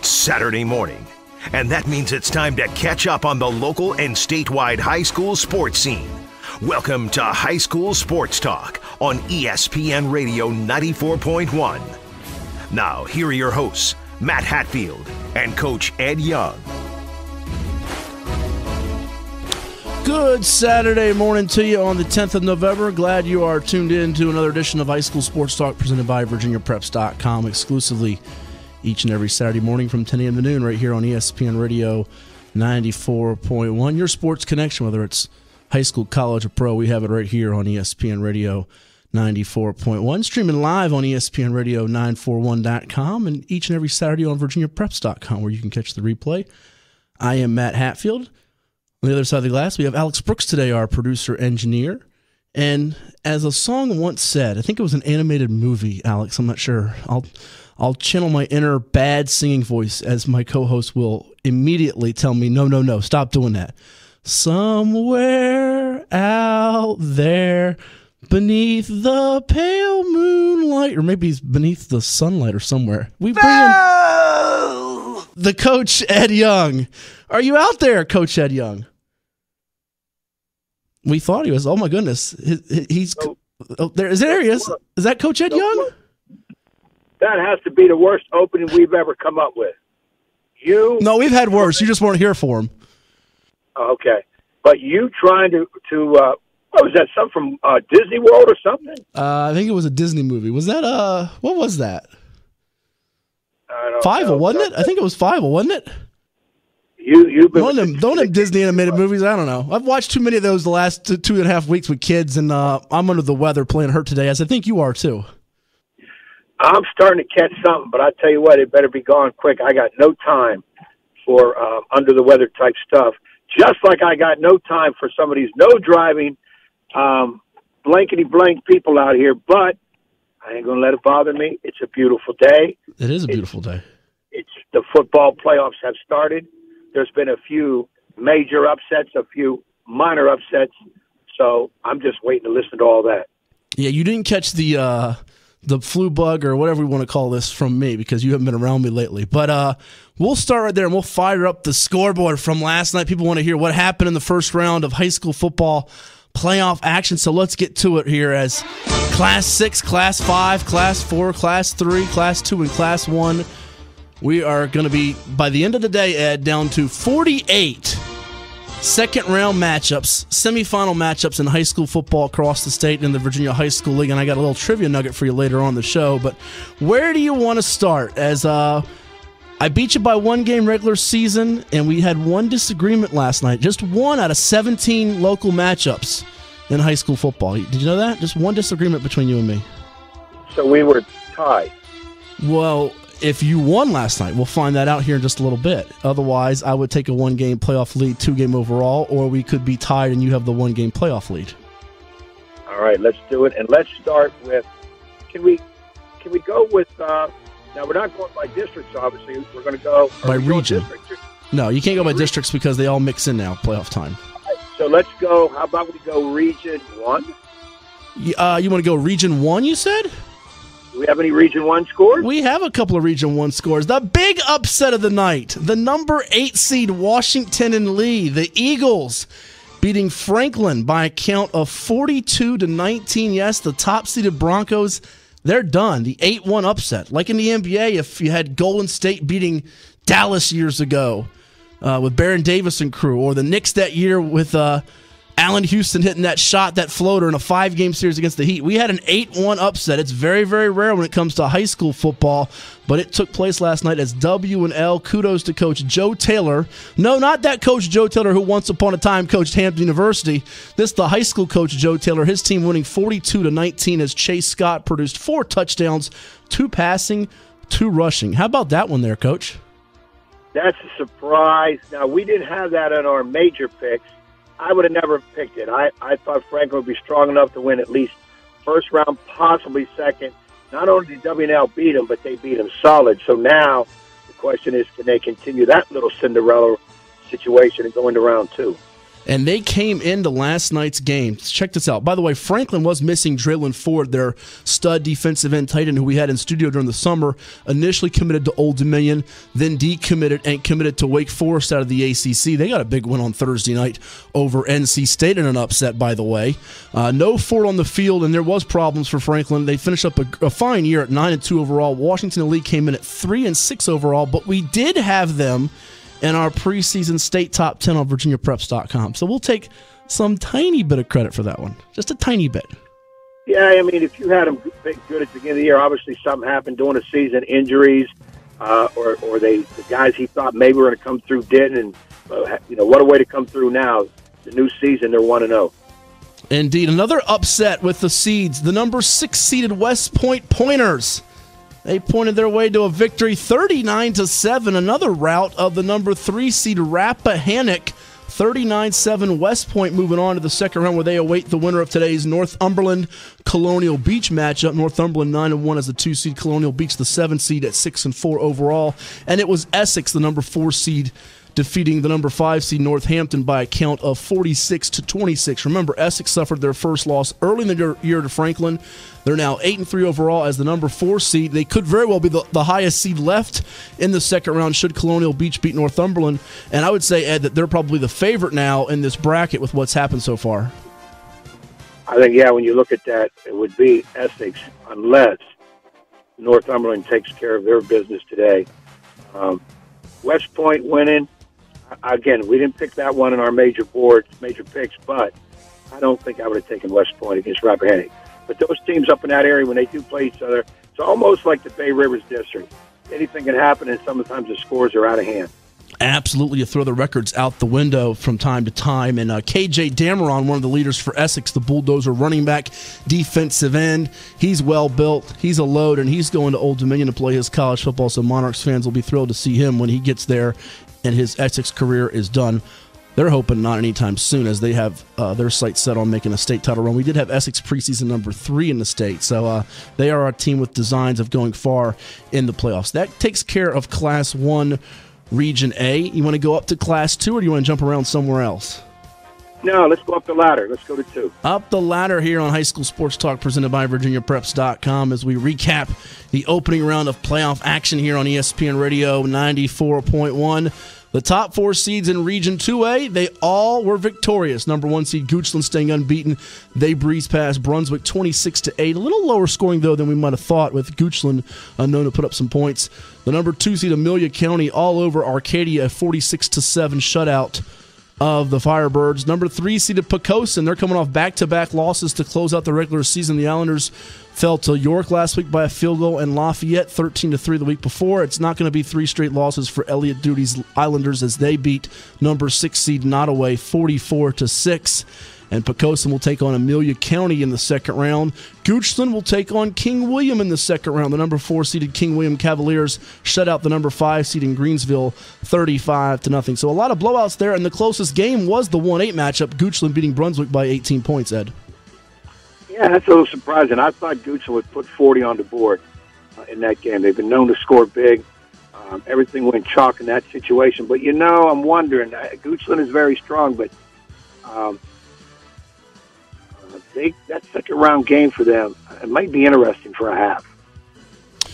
It's Saturday morning, and that means it's time to catch up on the local and statewide high school sports scene. Welcome to High School Sports Talk on ESPN Radio 94.1. Now, here are your hosts, Matt Hatfield and Coach Ed Young. Good Saturday morning to you on the 10th of November. Glad you are tuned in to another edition of High School Sports Talk presented by VirginiaPreps.com exclusively each and every Saturday morning from 10 a.m. to noon right here on ESPN Radio 94.1. Your sports connection, whether it's high school, college, or pro, we have it right here on ESPN Radio 94.1. Streaming live on ESPN Radio 941.com and each and every Saturday on VirginiaPreps.com where you can catch the replay. I am Matt Hatfield. On the other side of the glass, we have Alex Brooks today, our producer-engineer. And as a song once said, I think it was an animated movie, Alex, I'm not sure. I'll channel my inner bad singing voice as my co-host will immediately tell me, no, stop doing that. Somewhere out there beneath the pale moonlight, or maybe he's beneath the sunlight or somewhere. We bring in the Coach Ed Young. Are you out there, Coach Ed Young? We thought he was. Oh my goodness, he's there. There he is. Is that Coach Ed Young? That has to be the worst opening we've ever come up with. No, we've had worse. You just weren't here for him. Okay, but you trying to what was that? Something from Disney World or something? I think it was a Disney movie. Was that what was that? I don't Five, know. wasn't it? I think it was Five, wasn't it? You've been one of them Disney animated movies. I don't know. I've watched too many of those the last 2.5 weeks with kids, and I'm under the weather playing hurt today, as I think you are too. I'm starting to catch something, but I tell you what, it better be gone quick. I got no time for under the weather type stuff. Just like I got no time for some of these no driving, blankety blank people out here. But I ain't gonna let it bother me. It's a beautiful day. It is a beautiful day. It's the football playoffs have started. There's been a few major upsets, a few minor upsets. So I'm just waiting to listen to all that. Yeah, you didn't catch the flu bug or whatever we want to call this from me because you haven't been around me lately. But we'll start right there and we'll fire up the scoreboard from last night. People want to hear what happened in the first round of high school football playoff action. So let's get to it here as Class 6, Class 5, Class 4, Class 3, Class 2, and Class 1. We are going to be, by the end of the day, Ed, down to 48 second-round matchups, semifinal matchups in high school football across the state in the Virginia High School League, and I got a little trivia nugget for you later on the show. But where do you want to start? As I beat you by one game regular season, and we had one disagreement last night. Just one out of 17 local matchups in high school football. Did you know that? Just one disagreement between you and me. So we were tied. Well, if you won last night, we'll find that out here in just a little bit. Otherwise, I would take a one-game playoff lead, two-game overall, or we could be tied and you have the one-game playoff lead. All right, let's do it. And let's start with, can we go with, now we're not going by districts, obviously. We're going to go by region. No, you can't go by districts because they all mix in now, playoff time. Right, so let's go, how about we go Region 1? You want to go Region 1, you said? Do we have any Region 1 scores? We have a couple of Region 1 scores. The big upset of the night, the number 8 seed Washington and Lee, the Eagles beating Franklin by a count of 42-19. Yes, the top-seeded Broncos, they're done. The 8-1 upset. Like in the NBA, if you had Golden State beating Dallas years ago with Baron Davis and crew, or the Knicks that year with Allen Houston hitting that shot, that floater in a 5-game series against the Heat. We had an 8-1 upset. It's very, very rare when it comes to high school football, but it took place last night as W&L. Kudos to Coach Joe Taylor. No, not that Coach Joe Taylor who once upon a time coached Hampton University. This the high school Coach Joe Taylor. His team winning 42-19 as Chase Scott produced 4 touchdowns, 2 passing, 2 rushing. How about that one there, Coach? That's a surprise. Now, we didn't have that in our major picks. I would have never picked it. I thought Franklin would be strong enough to win at least first round, possibly second. Not only did W&L beat them, but they beat them solid. So now the question is, can they continue that little Cinderella situation and go into round 2? And they came into last night's game. Check this out. By the way, Franklin was missing Draylon Ford, their stud defensive end tight end who we had in studio during the summer. Initially committed to Old Dominion, then committed to Wake Forest out of the ACC. They got a big win on Thursday night over NC State in an upset, by the way. No Ford on the field, and there was problems for Franklin. They finished up a fine year at 9-2 overall. Washington Elite came in at 3-6 overall, but we did have them in our preseason state top 10 on VirginiaPreps.com. So we'll take some tiny bit of credit for that one. Just a tiny bit. Yeah, I mean, if you had them good at the beginning of the year, obviously something happened during the season, injuries, or the guys he thought maybe were going to come through didn't. And, what a way to come through now. The new season, they're 1-0. Indeed. Another upset with the seeds. The number 6 seeded West Point Pointers. They pointed their way to a victory 39-7. Another rout of the number 3 seed Rappahannock. 39-7 West Point moving on to the second round where they await the winner of today's Northumberland Colonial Beach matchup. Northumberland 9-1 as the 2 seed, Colonial Beach the 7 seed at 6-4 overall. And it was Essex, the number 4 seed, defeating the number 5 seed Northampton by a count of 46-26. Remember, Essex suffered their first loss early in the year to Franklin. They're now 8-3 overall as the number 4 seed. They could very well be the highest seed left in the second round should Colonial Beach beat Northumberland. And I would say, Ed, that they're probably the favorite now in this bracket with what's happened so far. I think, when you look at that, it would be Essex unless Northumberland takes care of their business today. West Point winning. Again, we didn't pick that one in our major picks, but I don't think I would have taken West Point against Rappahannock. But those teams up in that area, when they do play each other, it's almost like the Bay Rivers District. Anything can happen, and sometimes the scores are out of hand. Absolutely, you throw the records out the window from time to time. And KJ Dameron, one of the leaders for Essex, the Bulldozer running back, defensive end. He's well built. He's a load, and he's going to Old Dominion to play his college football. So Monarchs fans will be thrilled to see him when he gets there and his Essex career is done. They're hoping not anytime soon as they have their sights set on making a state title run. We did have Essex preseason number 3 in the state, so they are a team with designs of going far in the playoffs. That takes care of Class 1 Region A. You want to go up to Class 2, or do you want to jump around somewhere else? No, let's go up the ladder. Let's go to 2. Up the ladder here on High School Sports Talk presented by VirginiaPreps.com as we recap the opening round of playoff action here on ESPN Radio 94.1. The top 4 seeds in Region 2A, they all were victorious. Number 1 seed Goochland staying unbeaten. They breezed past Brunswick 26-8. A little lower scoring, though, than we might have thought with Goochland known to put up some points. The number 2 seed Amelia County all over Arcadia, a 46-7 shutout of the Firebirds. Number 3 seeded Poquoson. They're coming off back-to-back losses to close out the regular season. The Islanders fell to York last week by a field goal, and Lafayette 13-3 the week before. It's not going to be 3 straight losses for Elliott Duty's Islanders as they beat number 6 seed Nottoway 44-6. And Poquoson will take on Amelia County in the second round. Goochland will take on King William in the second round. The number 4 seeded King William Cavaliers shut out the number 5 seed in Greensville 35-0. So a lot of blowouts there, and the closest game was the 1-8 matchup, Goochland beating Brunswick by 18 points, Ed. Yeah, that's a little surprising. I thought Goochland would put 40 on the board in that game. They've been known to score big. Everything went chalk in that situation. But, I'm wondering. Goochland is very strong, but that second-round game for them, it might be interesting for a half.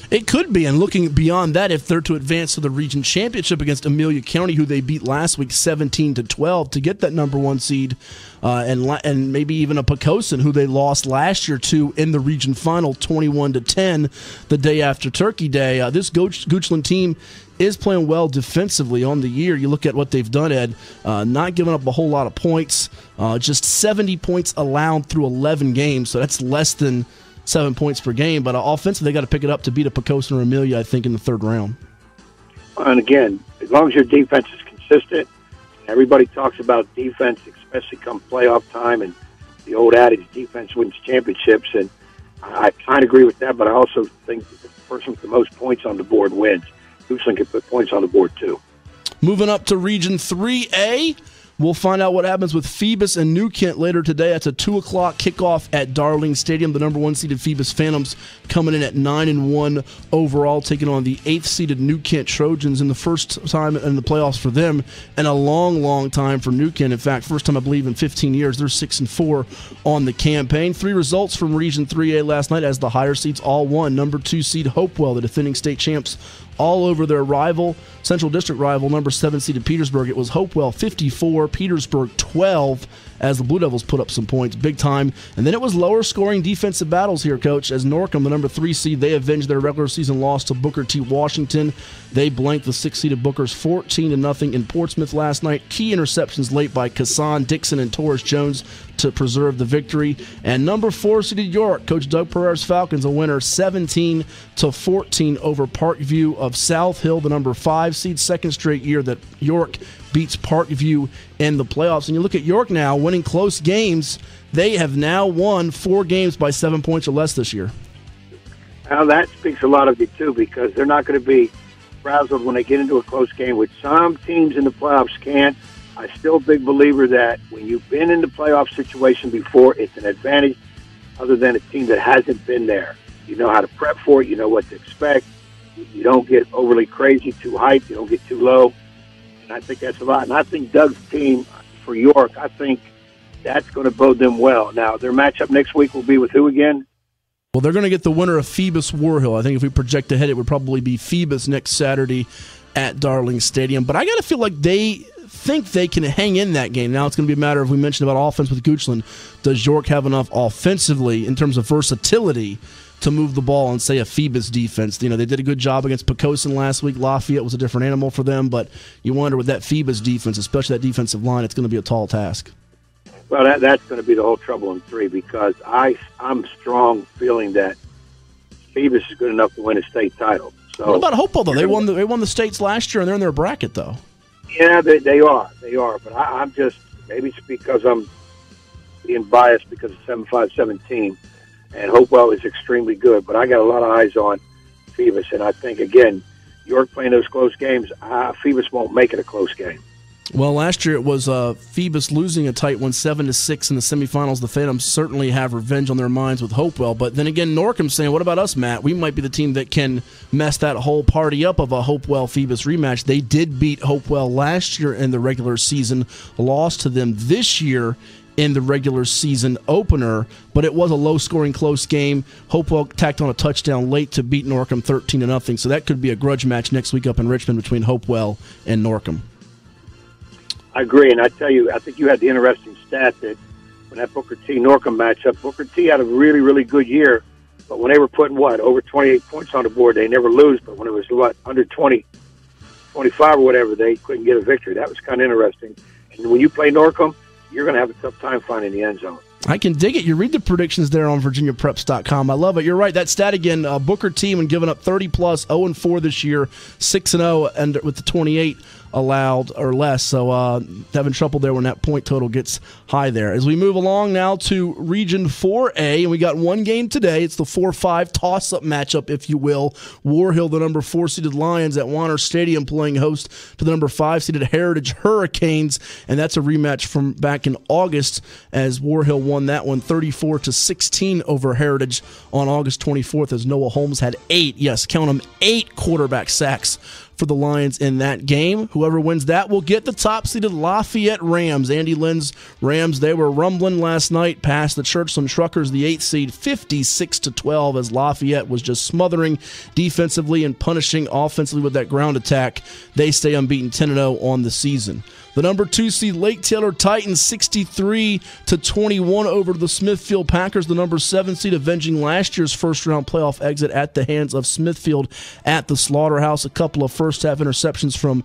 It could be, and looking beyond that, if they're to advance to the region championship against Amelia County, who they beat last week 17-12 to get that number 1 seed, and maybe even a Poquoson, who they lost last year to in the region final 21-10 the day after Turkey Day. This Goochland team is playing well defensively on the year. You look at what they've done, Ed, not giving up a whole lot of points, just 70 points allowed through 11 games, so that's less than 7 points per game. But offensively, they got to pick it up to beat a Poquoson or Amelia, I think, in the third round. And again, as long as your defense is consistent, everybody talks about defense, especially come playoff time, and the old adage, defense wins championships, and I kind of agree with that, but I also think the person with the most points on the board wins. Goochland can put points on the board, too. Moving up to Region 3A, We'll find out what happens with Phoebus and New Kent later today. That's a 2 o'clock kickoff at Darling Stadium. The number 1 seeded Phoebus Phantoms coming in at 9-1 overall, taking on the 8th seeded New Kent Trojans in the first time in the playoffs for them and a long, long time for New Kent. In fact, first time I believe in 15 years. They're 6-4 on the campaign. 3 results from Region 3A last night as the higher seeds all won. Number 2 seed Hopewell, the defending state champs, all over their rival, Central District rival, number 7 seeded Petersburg. It was Hopewell 54, Petersburg 12, as the Blue Devils put up some points big time. And then it was lower scoring defensive battles here, Coach, as Norcom, the number 3 seed, they avenged their regular season loss to Booker T. Washington. They blanked the 6 seeded Bookers 14-0 in Portsmouth last night. Key interceptions late by Kassan, Dixon, and Torres Jones to preserve the victory. And number 4 seeded York, Coach Doug Pereira's Falcons, a winner 17-14 over Parkview of South Hill, the number 5 seed, second straight year that York beats Parkview in the playoffs. And you look at York now, winning close games. They have now won 4 games by 7 points or less this year. Now that speaks a lot of it, too, because they're not going to be frazzled when they get into a close game, which some teams in the playoffs can't. I'm still a big believer that when you've been in the playoff situation before, it's an advantage other than a team that hasn't been there. You know how to prep for it. You know what to expect. You don't get overly crazy, too hyped. You don't get too low. And I think that's a lot. And I think Doug's team for York, I think that's going to bode them well. Now, their matchup next week will be with who again? Well, they're going to get the winner of Phoebus Warhill. I think if we project ahead, it would probably be Phoebus next Saturday at Darling Stadium. But I got to feel like they think they can hang in that game. Now it's going to be a matter of, we mentioned about offense with Goochland. Does York have enough offensively in terms of versatility to move the ball and say a Phoebus defense? You know, they did a good job against Poquoson last week. Lafayette was a different animal for them, but you wonder with that Phoebus defense, especially that defensive line, it's going to be a tall task. Well, that's going to be the whole trouble in 3 because I'm strong feeling that Phoebus is good enough to win a state title. So what about Hopewell, though? They won the states last year, and they're in their bracket, though. Yeah, they are. But I'm just, maybe it's because I'm being biased because of 7-5-17, and Hopewell is extremely good. But I got a lot of eyes on Phoebus, and I think, again, York playing those close games, Phoebus won't make it a close game. Well, last year it was Phoebus losing a tight one, 7-6 in the semifinals. The Phantoms certainly have revenge on their minds with Hopewell. But then again, Norcom's saying, what about us, Matt? We might be the team that can mess that whole party up of a Hopewell-Phoebus rematch. They did beat Hopewell last year in the regular season, lost to them this year in the regular season opener, but it was a low-scoring close game. Hopewell tacked on a touchdown late to beat Norcom 13-0. So that could be a grudge match next week up in Richmond between Hopewell and Norcom. I agree, and I tell you, I think you had the interesting stat that when that Booker T. Norcom matchup, Booker T. had a really, really good year, but when they were putting, over 28 points on the board, they never lose, but when it was, under 20, 25 or whatever, they couldn't get a victory. That was kind of interesting. And when you play Norcom, you're going to have a tough time finding the end zone. I can dig it. You read the predictions there on VirginiaPreps.com. I love it. You're right. That stat again, Booker T, when giving up 30-plus, 0-4 this year, 6-0 and with the 28 allowed or less. So having trouble there when that point total gets high there. As we move along now to Region 4A, and we got one game today. It's the 4-5 toss-up matchup, if you will. Warhill, the number 4-seeded Lions at Warner Stadium, playing host to the number 5-seeded Heritage Hurricanes, and that's a rematch from back in August as Warhill won that one 34-16 over Heritage on August 24th as Noah Holmes had 8 quarterback sacks for the Lions in that game. Whoever wins that will get the top-seeded Lafayette Rams. Andy Lynn's Rams, they were rumbling last night past the Churchland Truckers, the 8th seed, 56-12, as Lafayette was just smothering defensively and punishing offensively with that ground attack. They stay unbeaten 10-0 on the season. The number 2 seed Lake Taylor Titans 63-21 over the Smithfield Packers. The number 7 seed avenging last year's first-round playoff exit at the hands of Smithfield at the Slaughterhouse. A couple of first-half interceptions from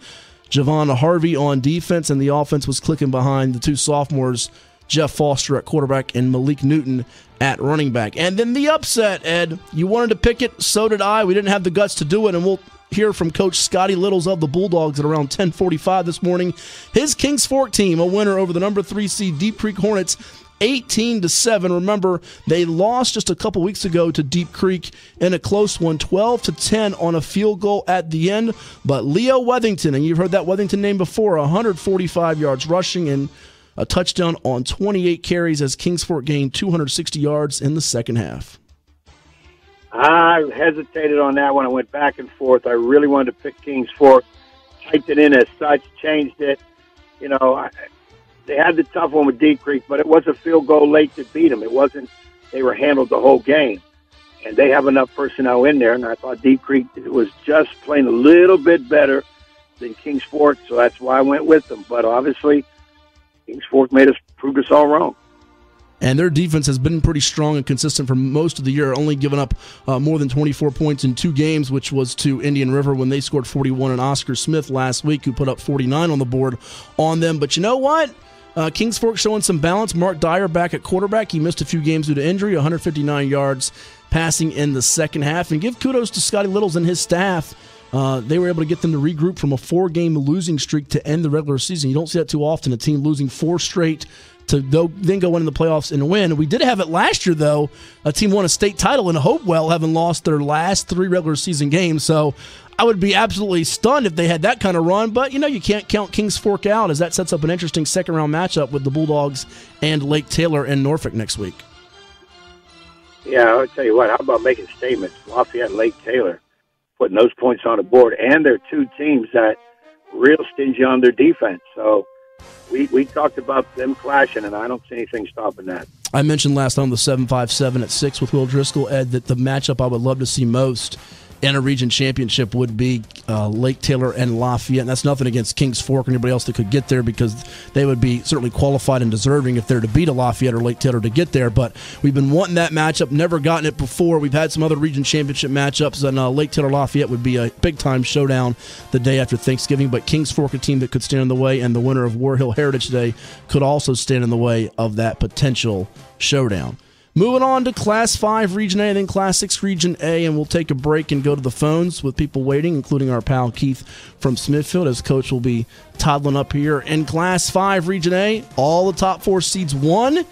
Javon Harvey on defense, and the offense was clicking behind the 2 sophomores, Jeff Foster at quarterback and Malik Newton at running back. And then the upset, Ed. You wanted to pick it, so did I. We didn't have the guts to do it, and we'll hear from Coach Scottie Littles of the Bulldogs at around 10:45 this morning. His Kings Fork team, a winner over the number 3 seed Deep Creek Hornets, 18-7. Remember, they lost just a couple weeks ago to Deep Creek in a close one, 12-10 on a field goal at the end. But Leo Wethington, and you've heard that Wethington name before, 145 yards rushing and a touchdown on 28 carries as Kings Fork gained 260 yards in the second half. I hesitated on that one. I went back and forth. I really wanted to pick Kings Fork. Typed it in as such, changed it. You know, they had the tough one with Deep Creek, but it was a field goal late to beat them. It wasn't they were handled the whole game. And they have enough personnel in there, and I thought Deep Creek was just playing a little bit better than Kings Fork, so that's why I went with them. But obviously, Kings Fork proved us all wrong. And their defense has been pretty strong and consistent for most of the year, only giving up more than 24 points in 2 games, which was to Indian River when they scored 41 and Oscar Smith last week, who put up 49 on the board on them. But you know what? Kings Fork showing some balance. Mark Dyer back at quarterback. He missed a few games due to injury, 159 yards passing in the second half. And give kudos to Scottie Littles and his staff. They were able to get them to regroup from a 4-game losing streak to end the regular season. You don't see that too often, a team losing 4 straight to then go into the playoffs and win. We did have it last year, though. A team won a state title in Hopewell, having lost their last 3 regular season games. So I would be absolutely stunned if they had that kind of run. But, you know, you can't count Kings Fork out, as that sets up an interesting second-round matchup with the Bulldogs and Lake Taylor and Norfolk next week. Yeah, I'll tell you what. How about making statements? Lafayette and Lake Taylor putting those points on the board. And they're 2 teams that real stingy on their defense. So we talked about them clashing, and I don't see anything stopping that. I mentioned last time the 7-5-7 at 6 with Will Driscoll, Ed, that the matchup I would love to see most in a region championship would be Lake Taylor and Lafayette. And that's nothing against Kings Fork or anybody else that could get there, because they would be certainly qualified and deserving if they're to beat a Lafayette or Lake Taylor to get there. But we've been wanting that matchup, never gotten it before. We've had some other region championship matchups, and Lake Taylor Lafayette would be a big-time showdown the day after Thanksgiving. But Kings Fork, a team that could stand in the way, and the winner of War Hill Heritage Day could also stand in the way of that potential showdown. Moving on to Class 5 Region A and then Class 6 Region A, and we'll take a break and go to the phones with people waiting, including our pal Keith from Smithfield, as Coach will be toddling up here. In Class 5 Region A, all the top 4 seeds won,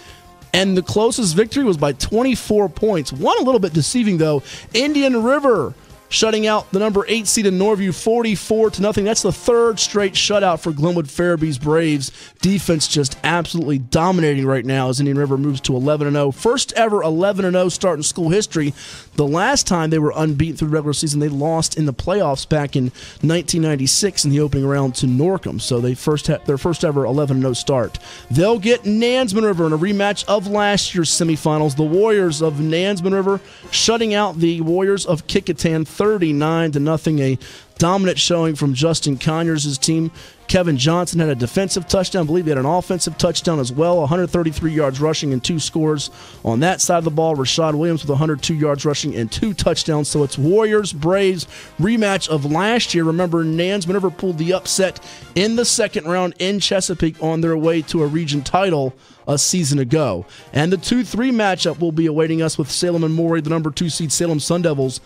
and the closest victory was by 24 points. One a little bit deceiving, though. Indian River shutting out the number 8 seed in Norview 44-0. That's the 3rd straight shutout for Glenwood Farabee's Braves. Defense just absolutely dominating right now as Indian River moves to 11-0. First ever 11-0 start in school history. The last time they were unbeaten through the regular season, they lost in the playoffs back in 1996 in the opening round to Norcom. So they their first ever 11-0 start. They'll get Nansemond River in a rematch of last year's semifinals. The Warriors of Nansemond River shutting out the Warriors of Kickotan 39-0. A dominant showing from Justin Conyers' team. Kevin Johnson had a defensive touchdown. I believe he had an offensive touchdown as well. 133 yards rushing and 2 scores on that side of the ball. Rashad Williams with 102 yards rushing and 2 touchdowns. So it's Warriors Braves rematch of last year. Remember, Nansemond River pulled the upset in the second round in Chesapeake on their way to a region title a season ago. And the 2-3 matchup will be awaiting us with Salem and Maury, the number 2 seed Salem Sun Devils,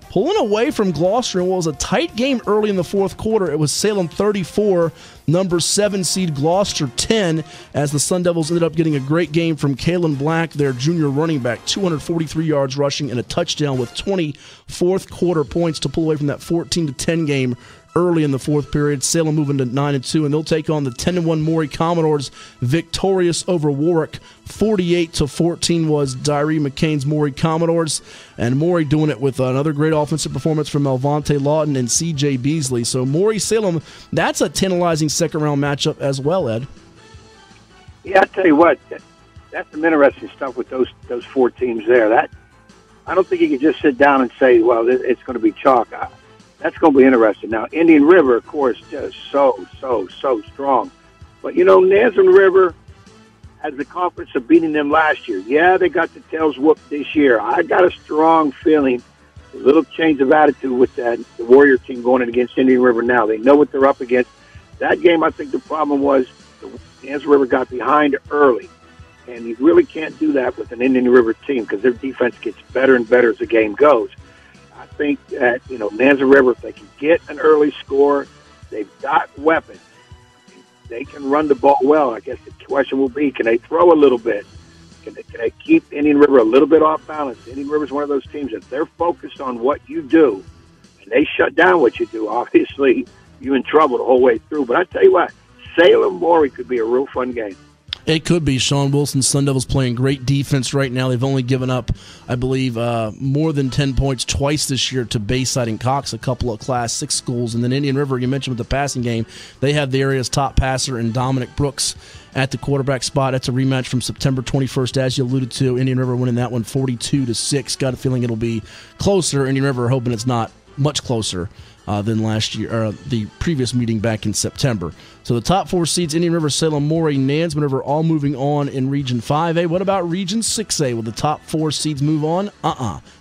pulling away from Gloucester in what was a tight game early in the fourth quarter. It was Salem 34, number 7 seed Gloucester 10, as the Sun Devils ended up getting a great game from Kalen Black, their junior running back, 243 yards rushing and a touchdown with 20 fourth quarter points to pull away from that 14-10 game early in the fourth period. Salem moving to 9-2, and they'll take on the 10-1 Maury Commodores, victorious over Warwick. 48-14 was Dyree McCain's Maury Commodores, and Maury doing it with another great offensive performance from Alvante Lawton and C.J. Beasley. So Maury-Salem, that's a tantalizing second-round matchup as well, Ed. Yeah, I tell you what, that's some interesting stuff with those 4 teams there. That I don't think you can just sit down and say, well, it's going to be chalk. That's going to be interesting. Now, Indian River, of course, just so strong. But, you know, Nansemond River has the confidence of beating them last year. Yeah, they got the tails whooped this year. I got a strong feeling, a little change of attitude with the Warrior team going in against Indian River now. They know what they're up against. That game, I think the problem was Nansemond River got behind early. And you really can't do that with an Indian River team because their defense gets better and better as the game goes. I think that, you know, Nansemond River, if they can get an early score, they've got weapons. They can run the ball well. I guess the question will be, can they throw a little bit? Can they keep Indian River a little bit off balance? Indian River is one of those teams that they're focused on what you do, and they shut down what you do. Obviously, you're in trouble the whole way through. But I tell you what, Salem-Maury could be a real fun game. It could be. Sean Wilson's Sun Devils playing great defense right now. They've only given up, I believe, more than 10 points twice this year to Bayside and Cox, a couple of Class 6 schools. And then Indian River, you mentioned with the passing game, they have the area's top passer in Dominic Brooks at the quarterback spot. That's a rematch from September 21st, as you alluded to. Indian River winning that one 42-6. Got a feeling it'll be closer. Indian River hoping it's not much closer than last year, or the previous meeting back in September. So the top 4 seeds, Indian River, Salem-Maury, Nansemond River, all moving on in Region 5A. What about Region 6A? Will the top 4 seeds move on?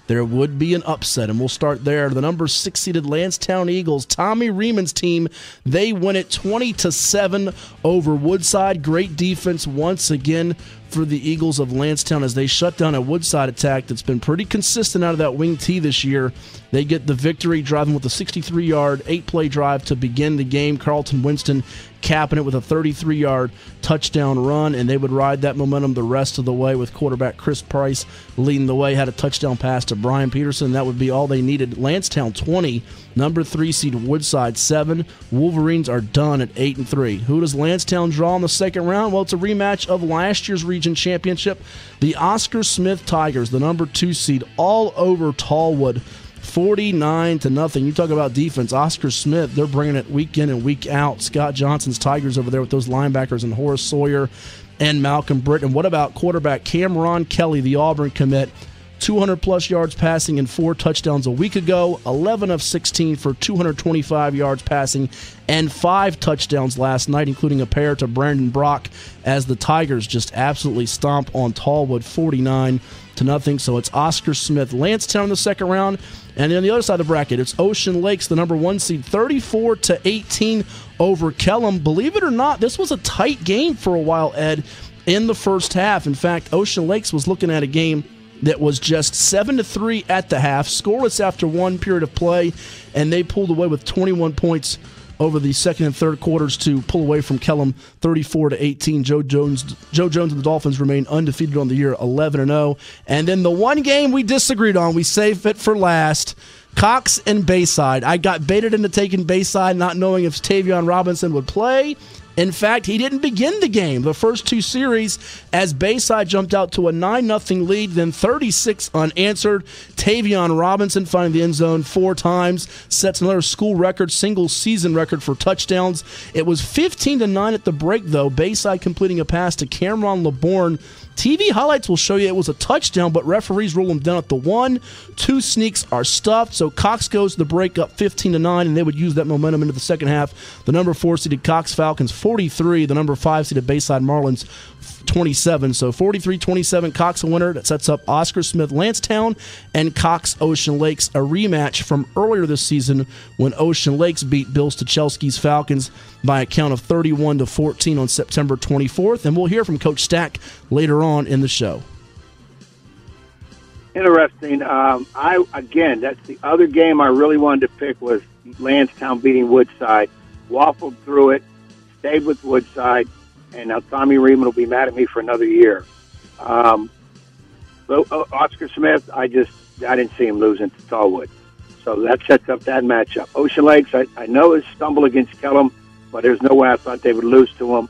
There would be an upset, and we'll start there. The number 6-seeded Lansdowne Eagles, Tommy Rieman's team, they win it 20-7 over Woodside. Great defense once again for the Eagles of Lansdowne as they shut down a Woodside attack that's been pretty consistent out of that wing T this year. They get the victory, driving with a 63-yard, 8-play drive to begin the game. Carlton Winston capping it with a 33-yard touchdown run, and they would ride that momentum the rest of the way with quarterback Chris Price leading the way. Had a touchdown pass to Brian Peterson. That would be all they needed. Lansdowne 20, number 3 seed Woodside 7. Wolverines are done at 8-3. Who does Lansdowne draw in the second round? Well, it's a rematch of last year's region championship. The Oscar Smith Tigers, the number 2 seed, all over Tallwood, 49-0. You talk about defense. Oscar Smith, they're bringing it week in and week out. Scott Johnson's Tigers over there with those linebackers and Horace Sawyer and Malcolm Britt. And what about quarterback Cameron Kelly, the Auburn commit? 200-plus yards passing and 4 touchdowns a week ago, 11 of 16 for 225 yards passing and 5 touchdowns last night, including a pair to Brandon Brock, as the Tigers just absolutely stomp on Tallwood 49-0. So it's Oscar Smith, Lansdowne in the second round. And then on the other side of the bracket, it's Ocean Lakes, the number 1 seed, 34-18 over Kellam. Believe it or not, this was a tight game for a while, Ed, in the first half. In fact, Ocean Lakes was looking at a game that was just 7-3 at the half, scoreless after one period of play, and they pulled away with 21 points over the second and third quarters to pull away from Kellam 34-18. Joe Jones and the Dolphins remain undefeated on the year, 11-0. And then the one game we disagreed on, we saved it for last, Cox and Bayside. I got baited into taking Bayside, not knowing if Tavion Robinson would play. In fact, he didn't begin the game, the first 2 series, as Bayside jumped out to a 9-0 lead, then 36 unanswered. Tavion Robinson finding the end zone 4 times, sets another school record, single season record for touchdowns. It was 15-9 at the break, though. Bayside completing a pass to Cameron LeBourne. TV highlights will show you it was a touchdown, but referees rule them down at the 1. 2 sneaks are stuffed, so Cox goes to the break up 15-9, and they would use that momentum into the second half. The number 4-seeded Cox Falcons 43, the number 5-seeded Bayside Marlins 27. So 43-27, Cox a winner. That sets up Oscar Smith Lansdowne and Cox Ocean Lakes, a rematch from earlier this season when Ocean Lakes beat Bill Stachelski's Falcons by a count of 31-14 on September 24th. And we'll hear from Coach Stack later on in the show. Interesting. That's the other game I really wanted to pick was Lansdowne beating Woodside. Waffled through it, stayed with Woodside, and now Tommy Riemann will be mad at me for another year. Oscar Smith, I didn't see him losing to Tallwood. So that sets up that matchup. Ocean Lakes, I know is stumble against Kellam, but there's no way I thought they would lose to him.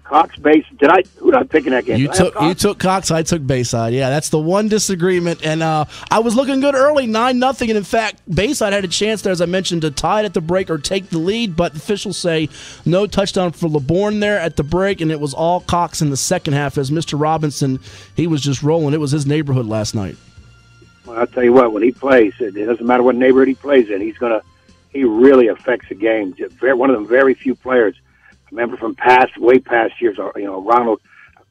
Cox Base. Who did I pick in that game? You took Cox. I took Bayside. Yeah, that's the one disagreement. And I was looking good early, 9-0. And in fact, Bayside had a chance there, as I mentioned, to tie it at the break or take the lead. But officials say no touchdown for LeBourne there at the break, and it was all Cox in the second half. As Mr. Robinson, he was just rolling. It was his neighborhood last night. Well, I'll tell you what. When he plays, it doesn't matter what neighborhood he plays in. He really affects the game. One of the very few players. Remember from way past years, Ronald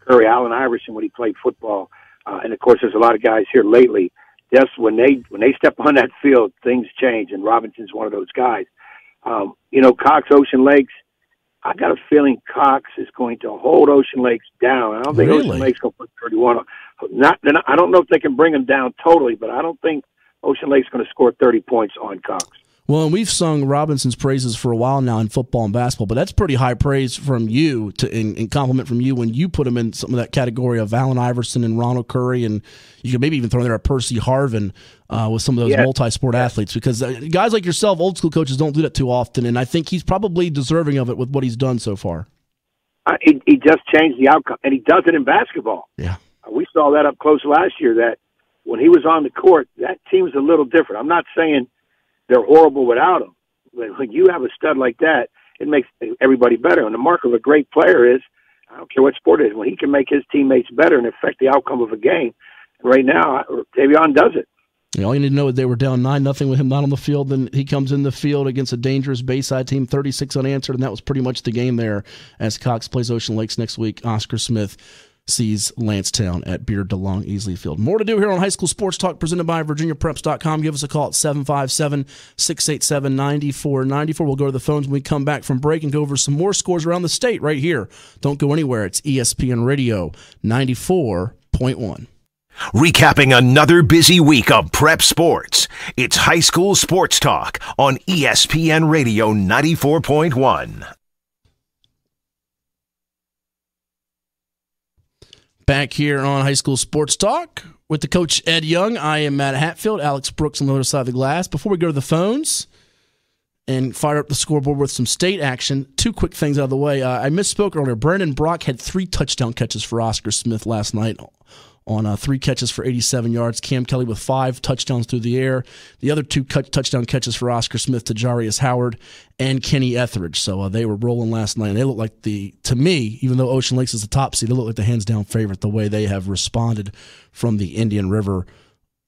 Curry, Allen Iverson when he played football, and of course there's a lot of guys here lately. Just when they step on that field, things change, and Robinson's one of those guys. Cox Ocean Lakes. I got a feeling Cox is going to hold Ocean Lakes down. I don't think Ocean Lakes going to put 31 on. I don't know if they can bring them down totally, but I don't think Ocean Lake's going to score 30 points on Cox. Well, and we've sung Robinson's praises for a while now in football and basketball, but that's pretty high praise from you in compliment from you when you put him in some of that category of Allen Iverson and Ronald Curry, and you could maybe even throw in there a Percy Harvin with some of those multi-sport athletes, because guys like yourself, old school coaches, don't do that too often, and I think he's probably deserving of it with what he's done so far. He just changed the outcome, and he does it in basketball. Yeah, we saw that up close last year, that when he was on the court, that team's a little different. I'm not saying they're horrible without him. When you have a stud like that, it makes everybody better. And the mark of a great player is, I don't care what sport it is, when he can make his teammates better and affect the outcome of a game. And right now, Tavion does it. Yeah, all you need to know is they were down 9-0 with him not on the field. Then he comes in the field against a dangerous Bayside team, 36 unanswered, and that was pretty much the game there as Cox plays Ocean Lakes next week. Oscar Smith sees Lancetown at Beard DeLong Easley Field. More to do here on High School Sports Talk, presented by VirginiaPreps.com. Give us a call at 757-687-9494. We'll go to the phones when we come back from break and go over some more scores around the state right here. Don't go anywhere. It's ESPN Radio 94.1. Recapping another busy week of prep sports, it's High School Sports Talk on ESPN Radio 94.1. Back here on High School Sports Talk with the coach Ed Young. I am Matt Hatfield, Alex Brooks on the other side of the glass. Before we go to the phones and fire up the scoreboard with some state action, two quick things out of the way. I misspoke earlier. Brandon Brock had 3 touchdown catches for Oscar Smith last night on 3 catches for 87 yards. Cam Kelly with 5 touchdowns through the air. The other 2 touchdown catches for Oscar Smith to Jarius Howard and Kenny Etheridge. So they were rolling last night. And they look like to me, even though Ocean Lakes is the top seed, they look like the hands-down favorite the way they have responded from the Indian River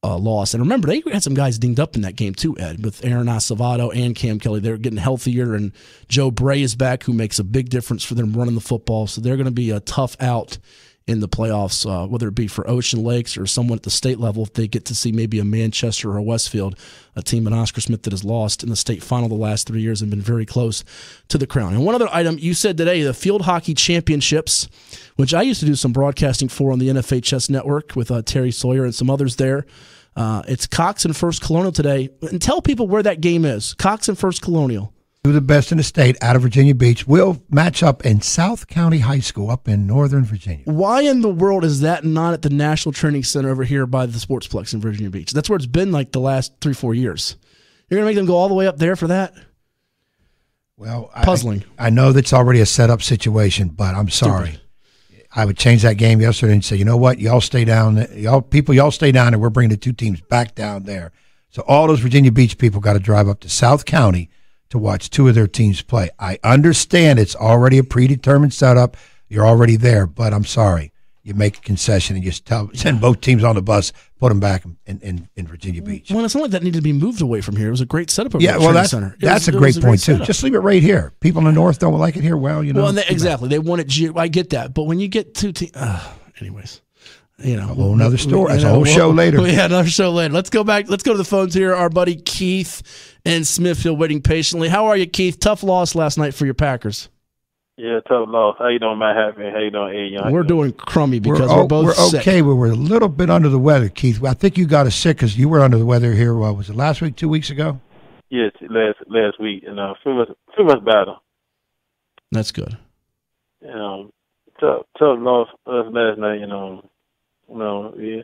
loss. And remember, they had some guys dinged up in that game too, Ed, with Aaron Acevedo and Cam Kelly. They're getting healthier, and Joe Bray is back, who makes a big difference for them running the football. So they're going to be a tough out in the playoffs, whether it be for Ocean Lakes or someone at the state level, if they get to see maybe a Manchester or a Westfield, a team in Oscar Smith that has lost in the state final the last 3 years and been very close to the crown. And one other item, you said today, the Field Hockey Championships, which I used to do some broadcasting for on the NFHS network with Terry Sawyer and some others there. It's Cox and First Colonial today. And tell people where that game is. Cox and First Colonial. Two of the best in the state out of Virginia Beach will match up in South County High School up in Northern Virginia. Why in the world is that not at the National Training Center over here by the Sportsplex in Virginia Beach? That's where it's been like the last 3-4 years. You're going to make them go all the way up there for that? Well, puzzling. I know that's already a set-up situation, but I'm sorry. Stupid. I would change that game yesterday and say, you know what, y'all stay down. Y'all stay down, and we're bringing the 2 teams back down there. So all those Virginia Beach people got to drive up to South County to watch 2 of their teams play. I understand it's already a predetermined setup. You're already there, but I'm sorry. You make a concession and just send both teams on the bus, put them back in Virginia Beach. Well, it's not like that needed to be moved away from here. It was a great setup over at the training center. That's a great point, too. Just leave it right here. People in the north don't like it here. Well, you know. Well, exactly. They want it. I get that. But when you get 2 teams, anyways. You know, a whole nother story. That's a whole show later. Yeah, another show later. Let's go back. Let's go to the phones here. Our buddy Keith in Smithfield waiting patiently. How are you, Keith? Tough loss last night for your Packers. Yeah, tough loss. How you doing, Matt Happy? How you doing, Ed Young? We're doing crummy because we're both sick. We're okay, but we're a little bit under the weather, Keith. I think you got us sick because you were under the weather here. What was it, last week, 2 weeks ago? Yes, last week, and feel much better. That's good. Tough loss last night. Yeah.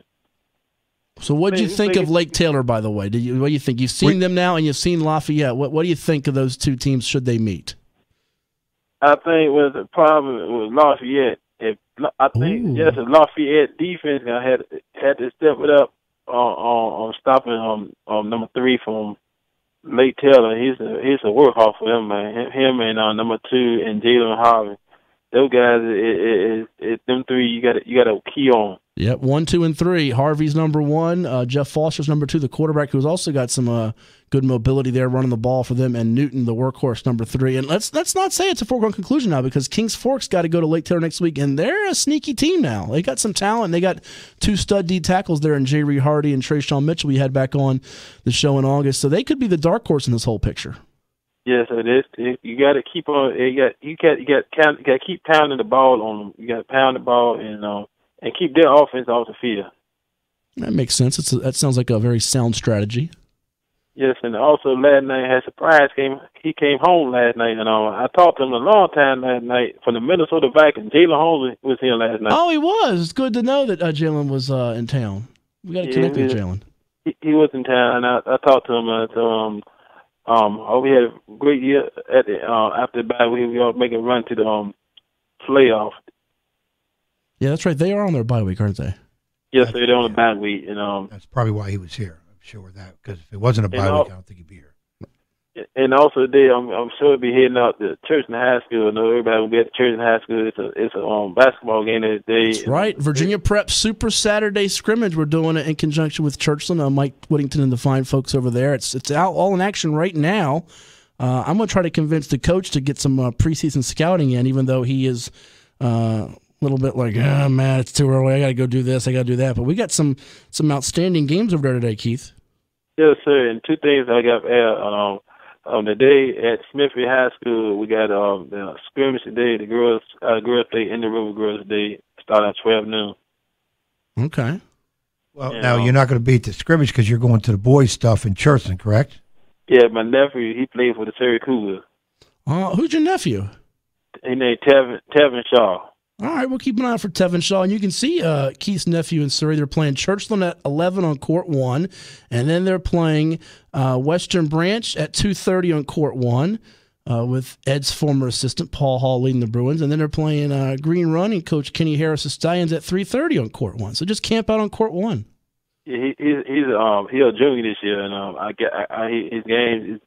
So what do you think of Lake Taylor, by the way? What do you think? You've seen them now, and you've seen Lafayette. What do you think of those 2 teams should they meet? I think with the problem with Lafayette, if Lafayette defense had to step it up on stopping number 3 from Lake Taylor. He's a workhorse for them, man. Him and number 2 and Jalen Harvey. Those guys, them 3 you got to key on. Yep, 1, 2, and 3. Harvey's number 1. Jeff Foster's number 2, the quarterback, who's also got some good mobility there running the ball for them, and Newton, the workhorse, number 3. And let's not say it's a foregone conclusion now because Kings Fork's got to go to Lake Taylor next week, and they're a sneaky team now. They got some talent. They got 2 stud D tackles there in J. Ree Hardy and Trayshawn Mitchell we had back on the show in August. So they could be the dark horse in this whole picture. Yes, it is. You got to keep on. You got to keep pounding the ball on them. You got to pound the ball and keep their offense off the field. That makes sense. That sounds like a very sound strategy. Yes, and also last night had surprise game. He came home last night, and I talked to him a long time last night from the Minnesota Vikings. Jalen Holmes was here last night. Oh, he was. It's good to know that Jalen was in town. We got to connect with Jalen. He was in town, and I talked to him. We had a great year at the, after the bye week. We all make a run to the playoff. Yeah, that's right. They are on their bye week, aren't they? Yes, they're on the bye week, and that's probably why he was here. Sure of that, because if it wasn't a bye week, I don't think he'd be here. And also, I'm sure he'll be heading out to church and high school. I know everybody will be at the church and high school. It's a basketball game that day. That's right. Virginia Prep Super Saturday Scrimmage. We're doing it in conjunction with Churchland. Mike Whittington and the fine folks over there. It's out all in action right now. I'm going to try to convince the coach to get some preseason scouting in, even though he is a little bit like, man, it's too early. I got to go do this. I got to do that. But we got some outstanding games over there today, Keith. Yes, sir. And two things I got on the day at Smithfield High School, we got the scrimmage today. The girls play in the River Girls Day, starting at 12 noon. Okay. Well, now you're not going to be at the scrimmage because you're going to the boys' stuff in Churchland, correct? Yeah, my nephew, he plays for the Surrey Cougars. Who's your nephew? His name Tevin Shaw. All right, we'll keep an eye out for Tevin Shaw. And you can see Keith's nephew in Surrey. They're playing Churchland at 11 on Court 1. And then they're playing Western Branch at 2:30 on Court 1 with Ed's former assistant, Paul Hall, leading the Bruins. And then they're playing Green Run and Coach Kenny Harris' Stallions at 3:30 on Court 1. So just camp out on Court 1. Yeah, he's a junior this year, and his games.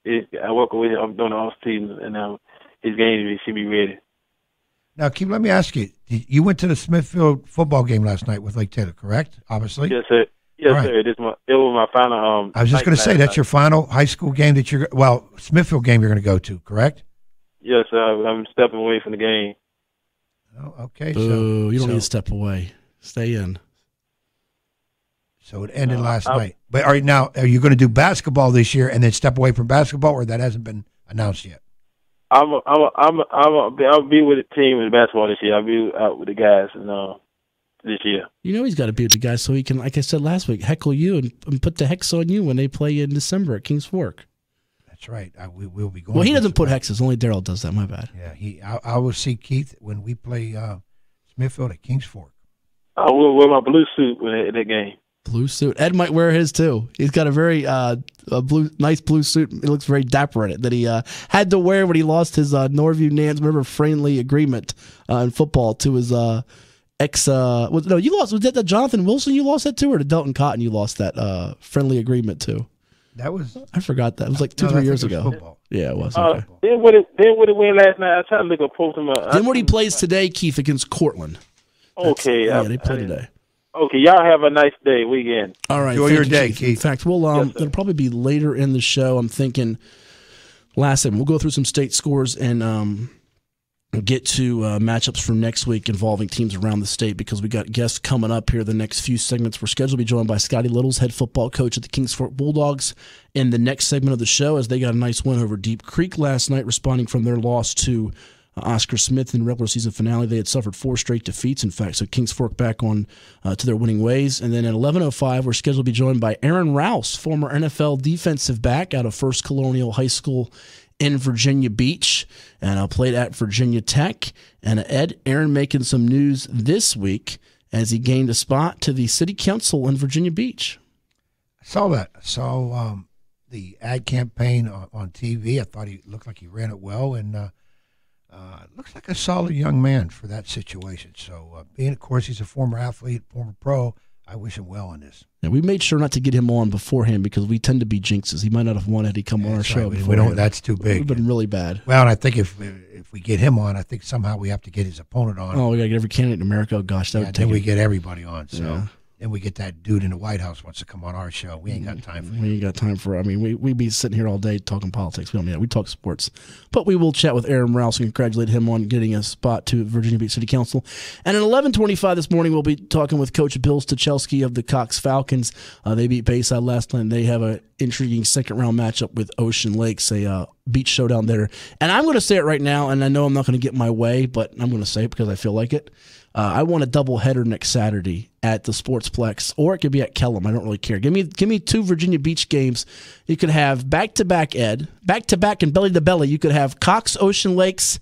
I work with him during the off season, and his games should be ready. Now, Keith, let me ask you. You went to the Smithfield football game last night with Lake Taylor, correct? Obviously. Yes, sir. Yes, right. sir. It was my final. I was just going to say, that's your final high school game that Smithfield game you're going to go to, correct? Yes, sir. I'm stepping away from the game. Oh, okay. Boo, you don't need to step away. Stay in. So it ended last night. But are you going to do basketball this year and then step away from basketball, or that hasn't been announced yet? I'll be with the team in basketball this year. I'll be out with the guys this year. You know he's got to be with the guys so he can, like I said last week, heckle you and put the hex on you when they play in December at Kings Fork. That's right. We'll be going. Well, he doesn't put hexes. Only Daryl does that. My bad. Yeah, I will see Keith when we play Smithfield at Kings Fork. I will wear my blue suit in that game. Blue suit. Ed might wear his too. He's got a very nice blue suit. It looks very dapper in it that he had to wear when he lost his Norview Nance friendly agreement in football to his ex. You lost. Was that the Jonathan Wilson you lost that to, or to Delton Cotton you lost that friendly agreement to? That was. I forgot that. It was like 2-3 years ago. Football. Yeah, it was. Okay. Then what it win last night? I tried to look up post him. Then what he plays today, Keith, against Cortland. Okay. They play today. Okay, y'all have a nice weekend. All right. Enjoy your day, Keith. In fact, it'll probably be later in the show. I'm thinking last segment. We'll go through some state scores and get to matchups for next week involving teams around the state because we got guests coming up here the next few segments. We're scheduled to be joined by Scottie Littles, head football coach at the Kings Fork Bulldogs, in the next segment of the show as they got a nice win over Deep Creek last night, responding from their loss to Oscar Smith in the regular season finale. They had suffered 4 straight defeats, in fact, so Kings Fork back on to their winning ways. And then at 11:05, we're scheduled to be joined by Aaron Rouse, former NFL defensive back out of First Colonial High School in Virginia Beach, and played at Virginia Tech. And Aaron making some news this week as he gained a spot to the city council in Virginia Beach. I saw that. I saw the ad campaign on TV. I thought he looked like he ran it well, and looks like a solid young man for that situation. So, of course, he's a former athlete, former pro. I wish him well in this. Yeah, we made sure not to get him on beforehand because we tend to be jinxes. He might not have wanted to come on our show. Right. We don't. That's too big. It would have been really bad. Well, and I think if we get him on, I think somehow we have to get his opponent on. Oh, we got to get every candidate in America. Oh, gosh, that would take. Then we get everybody on. So. Then we get that dude in the White House wants to come on our show. We ain't got time for that. We ain't got time for it. I mean, we be sitting here all day talking politics. We don't need that. We talk sports. But we will chat with Aaron Rouse and congratulate him on getting a spot to Virginia Beach City Council. And at 11:25 this morning, we'll be talking with Coach Bill Stachelski of the Cox Falcons. They beat Bayside last night. They have an intriguing second-round matchup with Ocean Lakes, a Beach Showdown there. And I'm going to say it right now, and I know I'm not going to get my way, but I'm going to say it because I feel like it. I want a doubleheader next Saturday at the Sportsplex, or it could be at Kellum. I don't really care. Give me 2 Virginia Beach games. You could have back-to-back, Ed, back-to-back and belly-to-belly. You could have Cox Ocean Lakes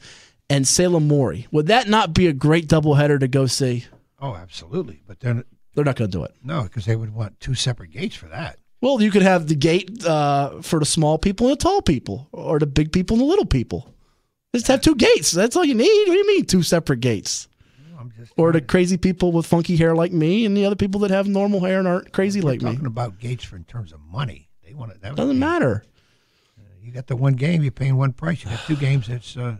and Salem Maury. Would that not be a great doubleheader to go see? Oh, absolutely. But they're not going to do it. No, because they would want 2 separate gates for that. Well, you could have the gate for the small people and the tall people, or the big people and the little people. Just have 2 gates. That's all you need. What do you mean 2 separate gates? Or the crazy people with funky hair like me, and the other people that have normal hair and aren't crazy like me. Talking about gates in terms of money. They want it. Doesn't matter. You got the one game, you're paying one price. You got 2 games, you're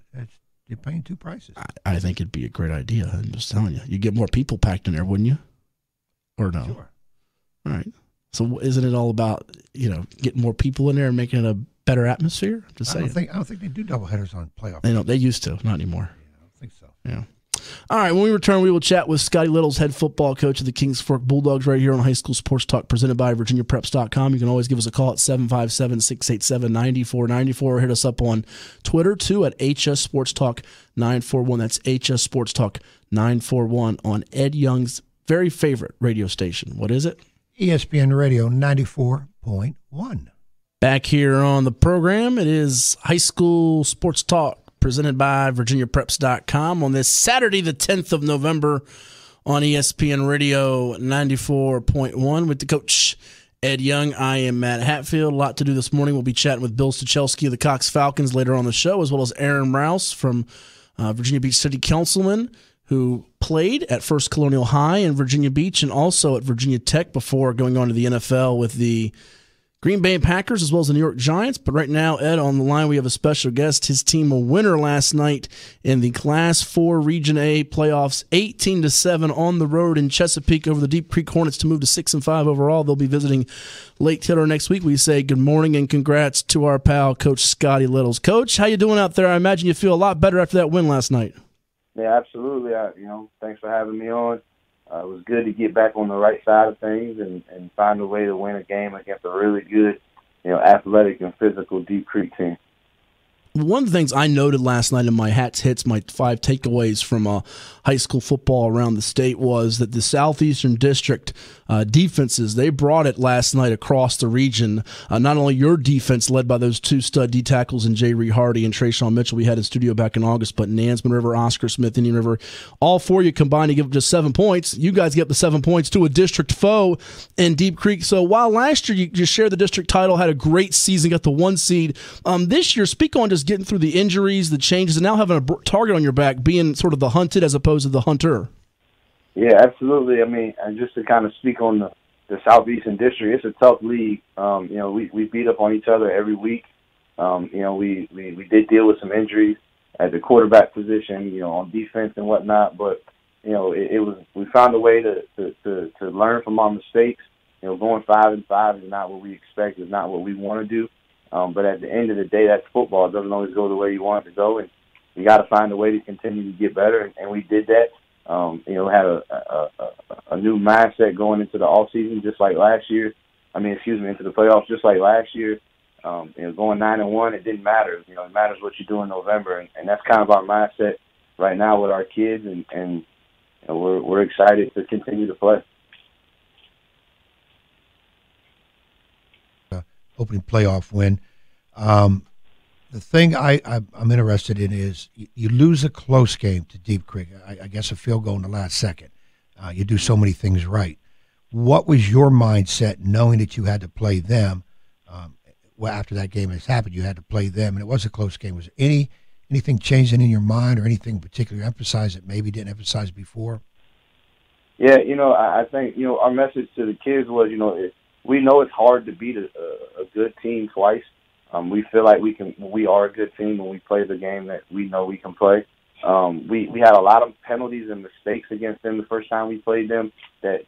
paying 2 prices. I think it'd be a great idea. I'm just telling you. You'd get more people packed in there, wouldn't you? Or no? Sure. All right. So isn't it all about, getting more people in there and making it a better atmosphere? Just saying. I don't think they do doubleheaders on playoff. They used to, not anymore. Yeah, I don't think so. Yeah. All right, when we return, we will chat with Scottie Little's head football coach of the Kings Fork Bulldogs right here on High School Sports Talk, presented by VirginiaPreps.com. You can always give us a call at 757-687-9494, or hit us up on Twitter, too, at HS Sports Talk 941. That's HS Sports Talk 941 on Ed Young's very favorite radio station. What is it? ESPN Radio 94.1. Back here on the program, it is High School Sports Talk, presented by VirginiaPreps.com on this Saturday, the 10th of November on ESPN Radio 94.1 with the coach, Ed Young. I am Matt Hatfield. A lot to do this morning. We'll be chatting with Bill Stachelski of the Cox Falcons later on the show, as well as Aaron Rouse from Virginia Beach City Councilman, who played at First Colonial High in Virginia Beach and also at Virginia Tech before going on to the NFL with the Green Bay Packers as well as the New York Giants. But right now, Ed, on the line, we have a special guest. His team a winner last night in the Class 4 Region A playoffs, 18-7 on the road in Chesapeake over the Deep Creek Hornets to move to 6-5 overall. They'll be visiting Lake Taylor next week. We say good morning and congrats to our pal, Coach Scottie Littles. Coach, how you doing out there? I imagine you feel a lot better after that win last night. Yeah, absolutely. Thanks for having me on. It was good to get back on the right side of things and find a way to win a game against a really good, athletic and physical Deep Creek team. One of the things I noted last night in my Hats Hits, my 5 takeaways from high school football around the state, was that the Southeastern District defenses, they brought it last night across the region. Not only your defense, led by those 2 stud D tackles in Jay Reed Hardy and Trayshawn Mitchell we had in studio back in August, but Nansman River, Oscar Smith, Indian River, all 4 of you combined to give up just 7 points. You guys get the 7 points to a district foe in Deep Creek. So while last year you shared the district title, had a great season, got the 1 seed, this year, speak on just getting through the injuries, the changes, and now having a target on your back, being sort of the hunted as opposed to the hunter. Yeah, absolutely. I mean, and just to kind of speak on the Southeastern District, it's a tough league. We beat up on each other every week. We did deal with some injuries at the quarterback position, on defense and whatnot. But we found a way to learn from our mistakes. Going 5-5 is not what we expect. Is not what we want to do. But at the end of the day, that's football. It doesn't always go the way you want it to go, and you got to find a way to continue to get better. And we did that. Had a new mindset going into the off season, just like last year. Into the playoffs, just like last year. Going 9-1, it didn't matter. It matters what you do in November, and that's kind of our mindset right now with our kids, and we're excited to continue to play. Opening playoff win. The thing I'm interested in is you lose a close game to Deep Creek. I guess a field goal in the last second. You do so many things right. What was your mindset knowing that you had to play them? After that game has happened, you had to play them, and it was a close game. Was anything changing in your mind or anything particularly emphasized that maybe didn't emphasize before? Yeah, I think, our message to the kids was, we know it's hard to beat a good team twice. We feel like we are a good team when we play the game that we know we can play. We had a lot of penalties and mistakes against them the first time we played them that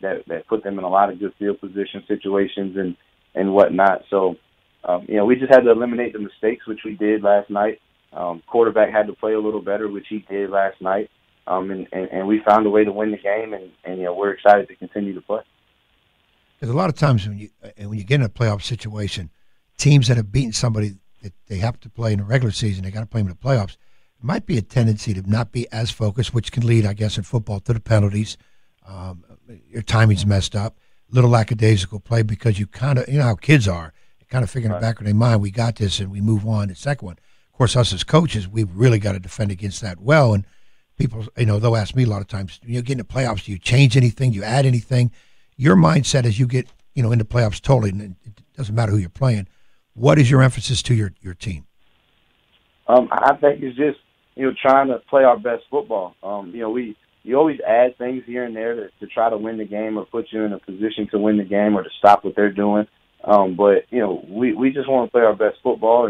put them in a lot of good field position situations and whatnot. So, we just had to eliminate the mistakes, which we did last night. Quarterback had to play a little better, which he did last night. And we found a way to win the game, and we're excited to continue to play. Because a lot of times when you get in a playoff situation, teams that have beaten somebody that they have to play in the regular season, they got to play them in the playoffs. There might be a tendency to not be as focused, which can lead, I guess, in football to the penalties. Your timing's messed up, little lackadaisical play because you kind of, you know how kids are, kind of figuring in the back of their mind, we got this and we move on to the second one. Of course, us as coaches, we've really got to defend against that well. And people, they'll ask me a lot of times, you get in the playoffs, do you change anything? Do you add anything? Your mindset as you get, in the playoffs totally, and it doesn't matter who you're playing. What is your emphasis to your team? I think it's just, trying to play our best football. You always add things here and there to try to win the game or put you in a position to win the game or to stop what they're doing. But we just want to play our best football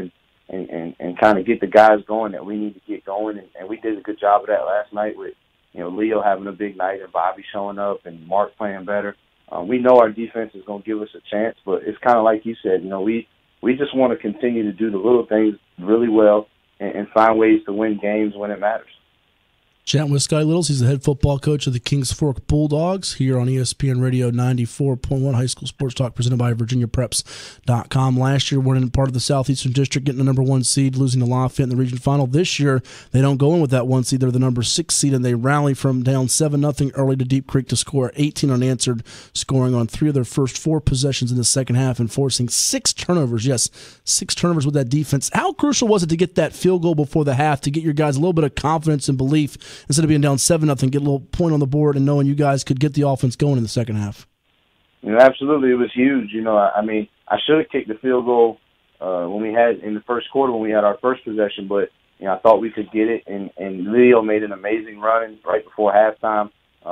and kind of get the guys going that we need to get going. And we did a good job of that last night with, Leo having a big night and Bobby showing up and Mark playing better. We know our defense is going to give us a chance, but it's kind of like you said, we just want to continue to do the little things really well and find ways to win games when it matters. Chatting with Scottie Littles. He's the head football coach of the Kings Fork Bulldogs here on ESPN Radio 94.1 High School Sports Talk presented by VirginiaPreps.com. Last year, winning part of the Southeastern District, getting the number 1 seed, losing to Lafayette in the region final. This year, they don't go in with that 1 seed. They're the number 6 seed, and they rally from down 7-0 early to Deep Creek to score 18 unanswered, scoring on 3 of their first 4 possessions in the second half and forcing 6 turnovers. Yes, 6 turnovers with that defense. How crucial was it to get that field goal before the half to get your guys a little bit of confidence and belief instead of being down 7-0, get a little point on the board and knowing you guys could get the offense going in the second half? Absolutely. It was huge. I should have kicked the field goal when we had in the first quarter when we had our first possession, but I thought we could get it. And Leo made an amazing run right before halftime,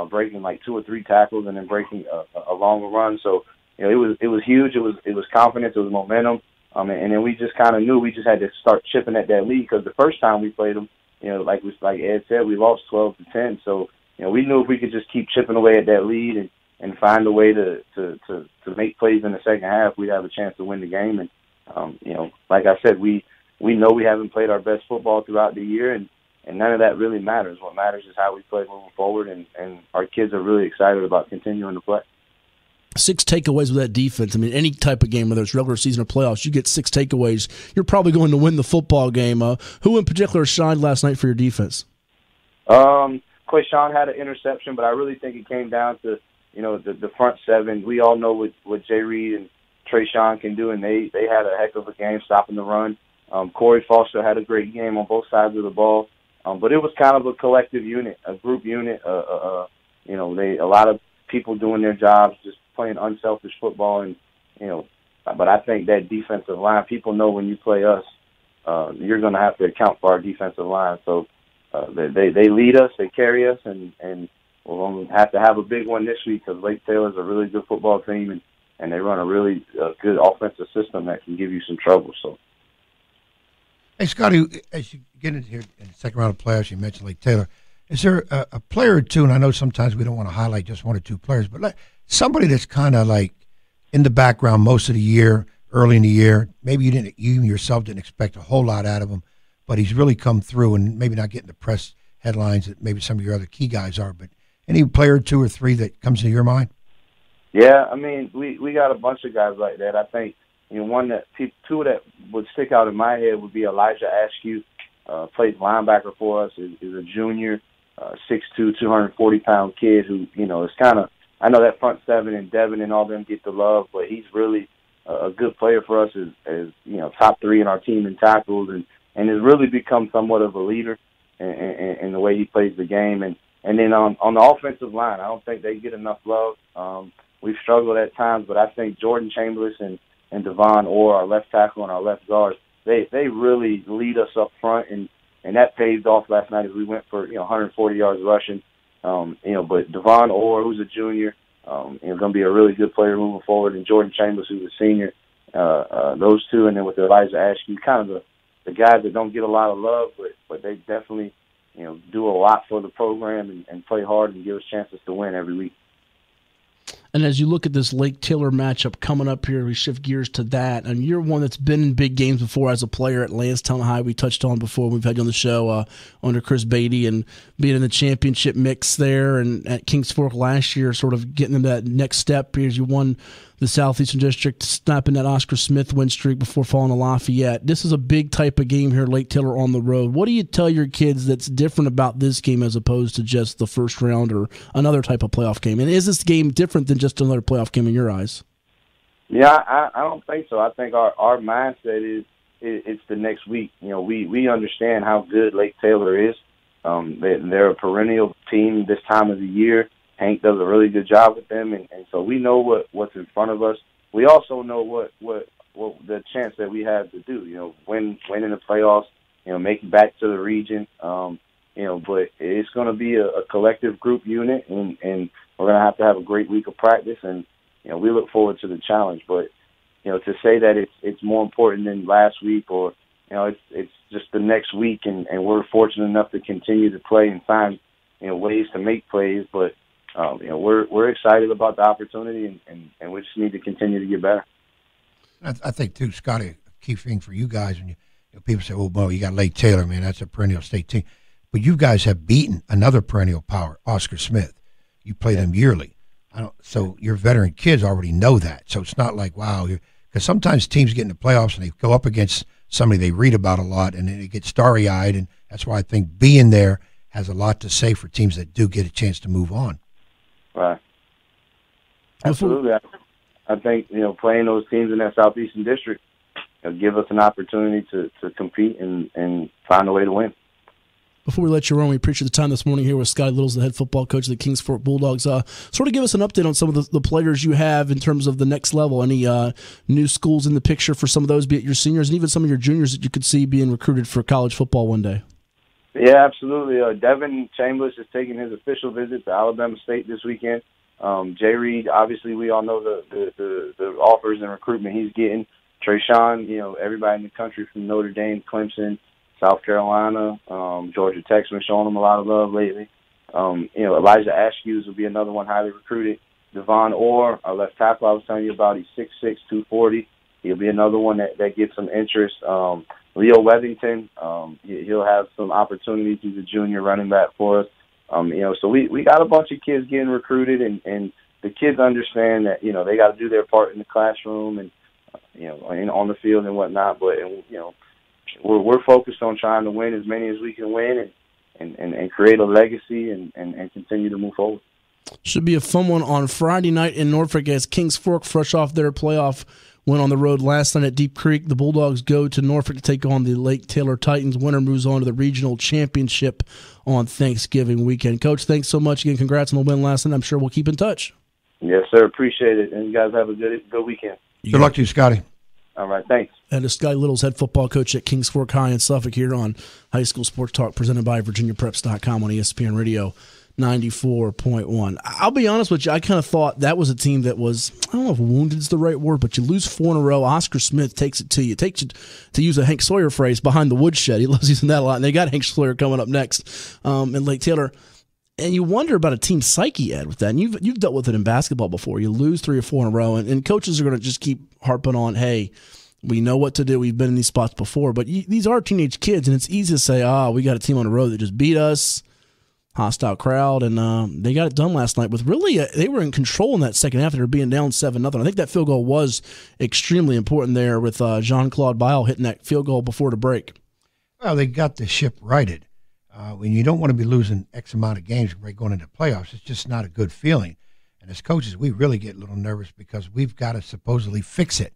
breaking like 2 or 3 tackles and then breaking a longer run. So it was huge. It was confidence. It was momentum. And then we just kind of knew we just had to start chipping at that lead because the first time we played them, like Ed said, we lost 12-10. So, we knew if we could just keep chipping away at that lead and find a way to make plays in the second half, we'd have a chance to win the game. And, like I said, we know we haven't played our best football throughout the year, and none of that really matters. What matters is how we play moving forward, and our kids are really excited about continuing to play. 6 takeaways with that defense. Any type of game, whether it's regular season or playoffs, you get 6 takeaways, you're probably going to win the football game. Who in particular shined last night for your defense? Quayshawn had an interception, but I really think it came down to, the front 7. We all know what Jay Reed and Trayshawn can do, and they had a heck of a game stopping the run. Corey Foster had a great game on both sides of the ball. But it was kind of a collective unit, a group unit. A lot of people doing their jobs, just playing unselfish football, and but I think that defensive line, people know when you play us, you're going to have to account for our defensive line. So they lead us, they carry us, and we're going to have to have a big one this week because Lake Taylor's a really good football team, and they run a really good offensive system that can give you some trouble. So, hey Scottie, as you get in here in the second round of playoffs, you mentioned Lake Taylor. Is there a player or two, and I know sometimes we don't want to highlight just 1 or 2 players, but somebody that's kind of like in the background most of the year, early in the year, maybe you yourself didn't expect a whole lot out of him, but he's really come through and maybe not getting the press headlines that maybe some of your other key guys are, but any player 2 or 3 that comes to your mind? Yeah, we got a bunch of guys like that. I think, 2 that would stick out in my head would be Elijah Askew, plays linebacker for us, is a junior, 6'2", 240-pound kid who, is kind of, I know that front 7 and Devin and all them get the love, but he's really a good player for us as top 3 in our team in tackles and has really become somewhat of a leader in the way he plays the game. And then on the offensive line, I don't think they get enough love. We've struggled at times, but I think Jordan Chambliss and Devon Orr, our left tackle and our left guard, they really lead us up front, and that paved off last night as we went for 140 yards rushing. But Devon Orr, who's a junior, is going to be a really good player moving forward, and Jordan Chambliss, who's a senior. Those 2, and then with Elijah Askew, kind of the guys that don't get a lot of love, but they definitely do a lot for the program and play hard and give us chances to win every week. And as you look at this Lake Taylor matchup coming up here, we shift gears to that. And you're one that's been in big games before as a player at Lansdowne High. We touched on before. We've had you on the show under Chris Beatty and being in the championship mix there. And at Kings Fork last year, sort of getting them that next step as you won the Southeastern District, snapping that Oscar Smith win streak before falling to Lafayette. This is a big type of game here, Lake Taylor on the road. What do you tell your kids that's different about this game as opposed to just the first round or another type of playoff game? And is this game different than just another playoff game in your eyes? Yeah, I don't think so. I think our mindset is it's the next week. You know, we understand how good Lake Taylor is. They're a perennial team this time of the year. Hank does a really good job with them, and so we know what's in front of us. We also know what the chance that we have to do. You know, win in the playoffs. You know, make it back to the region. You know, but it's going to be a collective group unit, and we're going to have a great week of practice. And you know, we look forward to the challenge. But you know, to say that it's more important than last week, or you know, it's just the next week, and we're fortunate enough to continue to play and find ways to make plays, but. You know, we're excited about the opportunity, and we just need to continue to get better. I think too, Scottie, a key thing for you guys when people say, "Oh, well, you got Lake Taylor, man, that's a perennial state team," but you guys have beaten another perennial power, Oscar Smith. You play them yearly, so your veteran kids already know that. So it's not like wow, because sometimes teams get in the playoffs and they go up against somebody they read about a lot, and they get starry-eyed, and that's why I think being there has a lot to say for teams that do get a chance to move on. Right. Absolutely. I think, playing those teams in that Southeastern District give us an opportunity to compete and find a way to win. Before we let you run, we appreciate the time this morning here with Scottie Littles, the head football coach of the Kings Fork Bulldogs. Sort of give us an update on some of the players you have in terms of the next level. Any new schools in the picture for some of those, be it your seniors and even some of your juniors that you could see being recruited for college football one day? Yeah, absolutely. Devin Chambers is taking his official visit to Alabama State this weekend. Jay Reed, obviously, we all know the offers and recruitment he's getting. Trayshawn, everybody in the country from Notre Dame, Clemson, South Carolina, Georgia Tech's been showing him a lot of love lately. Elijah Askews will be another one highly recruited. Devon Orr, our left tackle I was telling you about, he's 6'6", 240. He'll be another one that gets some interest. Leo Wethington, he'll have some opportunities. He's a junior running back for us. So we got a bunch of kids getting recruited, and the kids understand that, they got to do their part in the classroom and, on the field and whatnot. But, we're focused on trying to win as many as we can win and create a legacy and continue to move forward. Should be a fun one on Friday night in Norfolk as Kings Fork, fresh off their playoff went on the road last night at Deep Creek. The Bulldogs go to Norfolk to take on the Lake Taylor Titans. Winner moves on to the regional championship on Thanksgiving weekend. Coach, thanks so much again. Congrats on the win last night. I'm sure we'll keep in touch. Yes, sir. Appreciate it. And you guys have a good weekend. Good luck to you, Scottie. All right, thanks. And is Scottie Littles, head football coach at Kings Fork High in Suffolk, here on High School Sports Talk, presented by VirginiaPreps.com on ESPN Radio 94.1. I'll be honest with you, I kind of thought that was a team that was, I don't know if wounded is the right word, but you lose 4 in a row. Oscar Smith takes it to you. Takes you, to use a Hank Sawyer phrase, behind the woodshed. He loves using that a lot. And they got Hank Sawyer coming up next in Lake Taylor. And you wonder about a team psyche, Ed, with that. And you've dealt with it in basketball before. You lose 3 or 4 in a row, and coaches are going to just keep harping on, hey, we know what to do. We've been in these spots before. But these are teenage kids, and it's easy to say, we got a team on the road that just beat us. Hostile crowd, and they got it done last night with really, they were in control in that second half. They were being down 7-0. I think that field goal was extremely important there with Jean-Claude Bile hitting that field goal before the break. Well, they got the ship righted. When you don't want to be losing X amount of games going into playoffs, it's just not a good feeling. And as coaches, we really get a little nervous because we've got to supposedly fix it.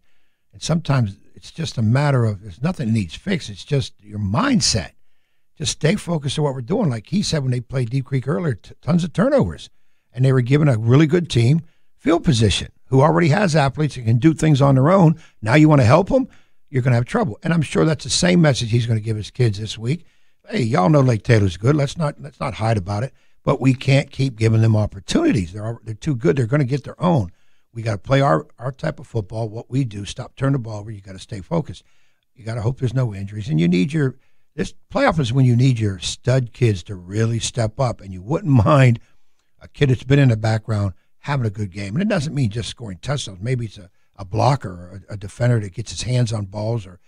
And sometimes it's just a matter of, there's nothing that needs fixed. It's just your mindset. Just stay focused on what we're doing. Like he said when they played Deep Creek earlier, tons of turnovers. And they were given a really good team field position who already has athletes and can do things on their own. Now you want to help them, you're going to have trouble. And I'm sure that's the same message he's going to give his kids this week. Hey, y'all know Lake Taylor's good. Let's not hide about it. But we can't keep giving them opportunities. They're too good. They're going to get their own. We got to play our type of football, what we do. Stop turning the ball over. You got to stay focused. You got to hope there's no injuries. And you need this playoff is when you need your stud kids to really step up, and you wouldn't mind a kid that's been in the background having a good game. And it doesn't mean just scoring touchdowns. Maybe it's a blocker or a defender that gets his hands on balls or,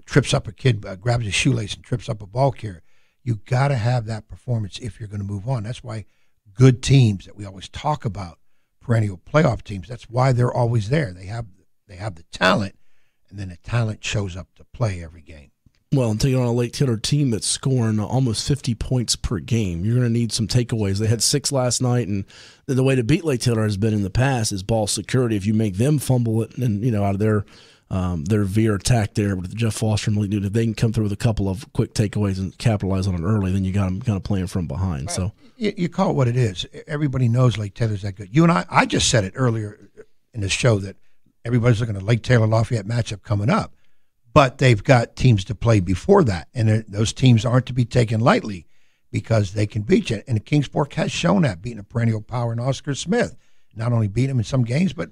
trips up a kid, grabs his shoelace and trips up a ball carrier. You got to have that performance if you're going to move on. That's why good teams that we always talk about, perennial playoff teams, that's why they're always there. They have the talent, and then the talent shows up to play every game. Well, and taking on a Lake Taylor team that's scoring almost 50 points per game, you're going to need some takeaways. They had 6 last night, and the way to beat Lake Taylor has been in the past is ball security. If you make them fumble it and out of their veer attack there with Jeff Foster and Malik Newton, if they can come through with a couple of quick takeaways and capitalize on it early, then you got them kind of playing from behind. So you call it what it is. Everybody knows Lake Taylor's that good. You and I just said it earlier in the show that everybody's looking at Lake Taylor Lafayette matchup coming up. But they've got teams to play before that, and those teams aren't to be taken lightly because they can beat you. And Kings Fork has shown that, beating a perennial power in Oscar Smith. Not only beating them in some games, but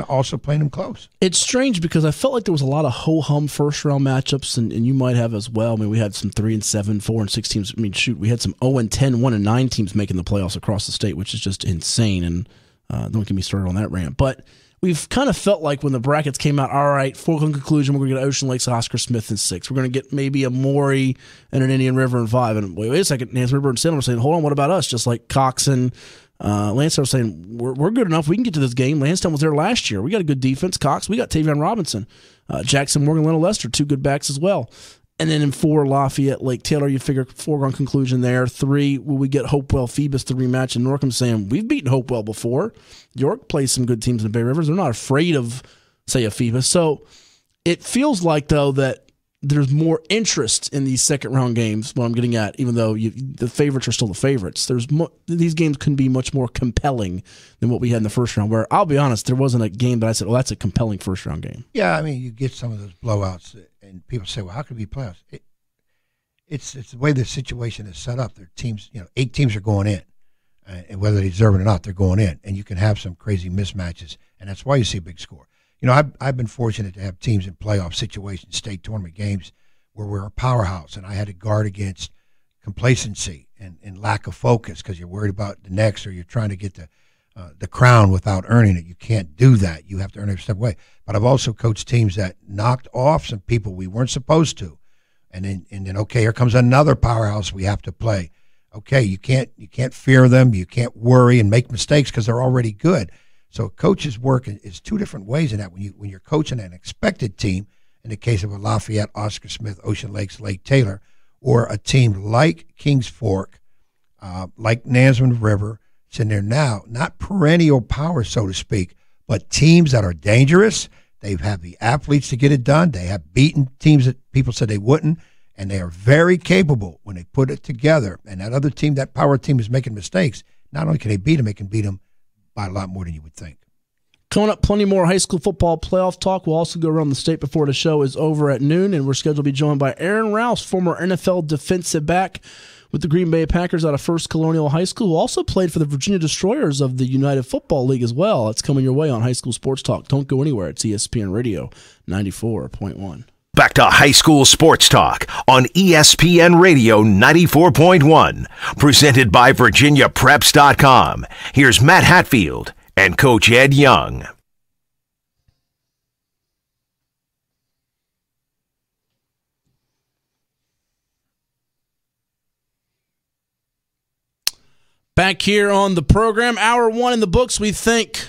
also playing them close. It's strange because I felt like there was a lot of ho-hum first-round matchups, and you might have as well. I mean, we had some 3-7, 4-6 teams. I mean, shoot, we had some 0-10, 1-9 teams making the playoffs across the state, which is just insane, and don't get me started on that rant. But we've kind of felt like when the brackets came out, all right, foregone conclusion, we're going to get Ocean Lakes, Oscar Smith in 6. We're going to get maybe a Maury and an Indian River in 5. And wait a second, Nance River and Salem are saying, hold on, what about us? Just like Cox and Lansdowne was saying, we're good enough. We can get to this game. Lansdowne was there last year. We got a good defense. Cox, we got Tavion Robinson. Jackson Morgan, Lionel Lester, 2 good backs as well. And then in 4, Lafayette, Lake Taylor, you figure foregone conclusion there. 3, will we get Hopewell, Phoebus to rematch? And Norcom saying, we've beaten Hopewell before. York plays some good teams in the Bay Rivers. They're not afraid of, say, a Phoebus. So it feels like, though, that there's more interest in these second-round games, what I'm getting at, even though the favorites are still the favorites. These games can be much more compelling than what we had in the first round, where, I'll be honest, there wasn't a game that I said, oh, that's a compelling first-round game. Yeah, I mean, you get some of those blowouts, and people say, well, how can it be playoffs? It's the way the situation is set up. Their teams, 8 teams are going in, and whether they deserve it or not, they're going in, and you can have some crazy mismatches, and that's why you see a big score. I've been fortunate to have teams in playoff situations, state tournament games, where we're a powerhouse, and I had to guard against complacency and lack of focus because you're worried about the next, or you're trying to get the crown without earning it. You can't do that. You have to earn every step away. But I've also coached teams that knocked off some people we weren't supposed to, and then okay, here comes another powerhouse we have to play. Okay, you can't fear them, you can't worry and make mistakes because they're already good. So coach's work is 2 different ways in that. When you're coaching an expected team, in the case of a Lafayette, Oscar Smith, Ocean Lakes, Lake Taylor, or a team like Kings Fork, like Nansemond River, it's in there now, not perennial power, so to speak, but teams that are dangerous. They have the athletes to get it done. They have beaten teams that people said they wouldn't, and they are very capable when they put it together. And that other team, that power team, is making mistakes. Not only can they beat them, they can beat them by a lot more than you would think. Coming up, plenty more high school football playoff talk. We'll also go around the state before the show is over at noon, and we're scheduled to be joined by Aaron Rouse, former NFL defensive back with the Green Bay Packers out of First Colonial High School, who also played for the Virginia Destroyers of the United Football League as well. It's coming your way on High School Sports Talk. Don't go anywhere. It's ESPN Radio 94.1. Back to High School Sports Talk on ESPN Radio 94.1. Presented by VirginiaPreps.com. Here's Matt Hatfield and Coach Ed Young. Back here on the program, hour 1 in the books. We thank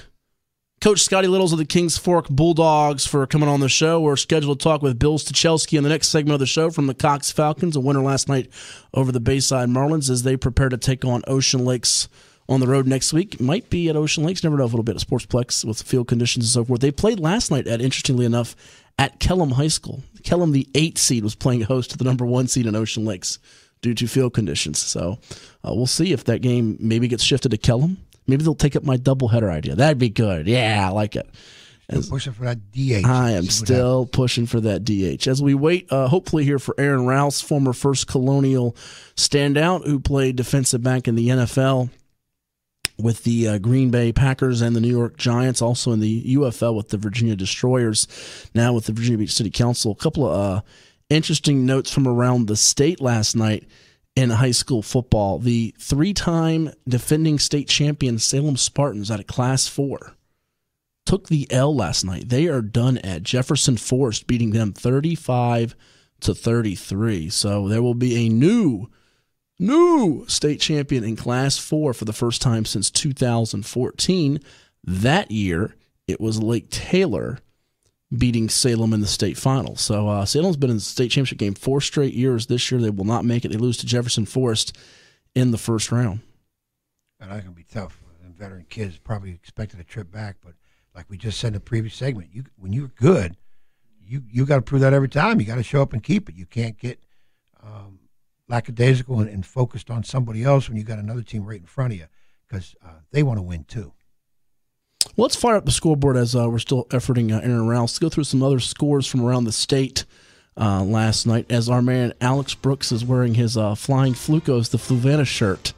Coach Scottie Littles of the Kings Fork Bulldogs for coming on the show. We're scheduled to talk with Bill Stachelski in the next segment of the show from the Cox Falcons, a winner last night over the Bayside Marlins as they prepare to take on Ocean Lakes on the road next week. It might be at Ocean Lakes. Never know, a little bit of Sportsplex with field conditions and so forth. They played last night interestingly enough, at Kellum High School. Kellum, the 8 seed, was playing host to the number 1 seed in Ocean Lakes due to field conditions. So we'll see if that game maybe gets shifted to Kellum. Maybe they'll take up my doubleheader idea. That'd be good. Yeah, I like it. Pushing for that DH. I am still pushing for that DH. As we wait, hopefully here for Aaron Rouse, former First Colonial standout who played defensive back in the NFL with the Green Bay Packers and the New York Giants, also in the UFL with the Virginia Destroyers, now with the Virginia Beach City Council. A couple of interesting notes from around the state last night. in high school football. The 3-time defending state champion Salem Spartans out of Class 4 took the L last night. They are done at Jefferson Forest, beating them 35-33. So there will be a new state champion in Class 4 for the first time since 2014. That year, it was Lake Taylor beating Salem in the state final. So Salem's been in the state championship game 4 straight years. This year, they will not make it. They lose to Jefferson Forest in the first round. And that's going to be tough. And veteran kids probably expected a trip back, but like we just said in the previous segment, when you're good, you got to prove that every time. You got to show up and keep it. You can't get lackadaisical and focused on somebody else when you got another team right in front of you, because they want to win too. Well, let's fire up the scoreboard as we're still efforting in and around. Let's go through some other scores from around the state last night, as our man Alex Brooks is wearing his Flying Flukos, the Fluvanna shirt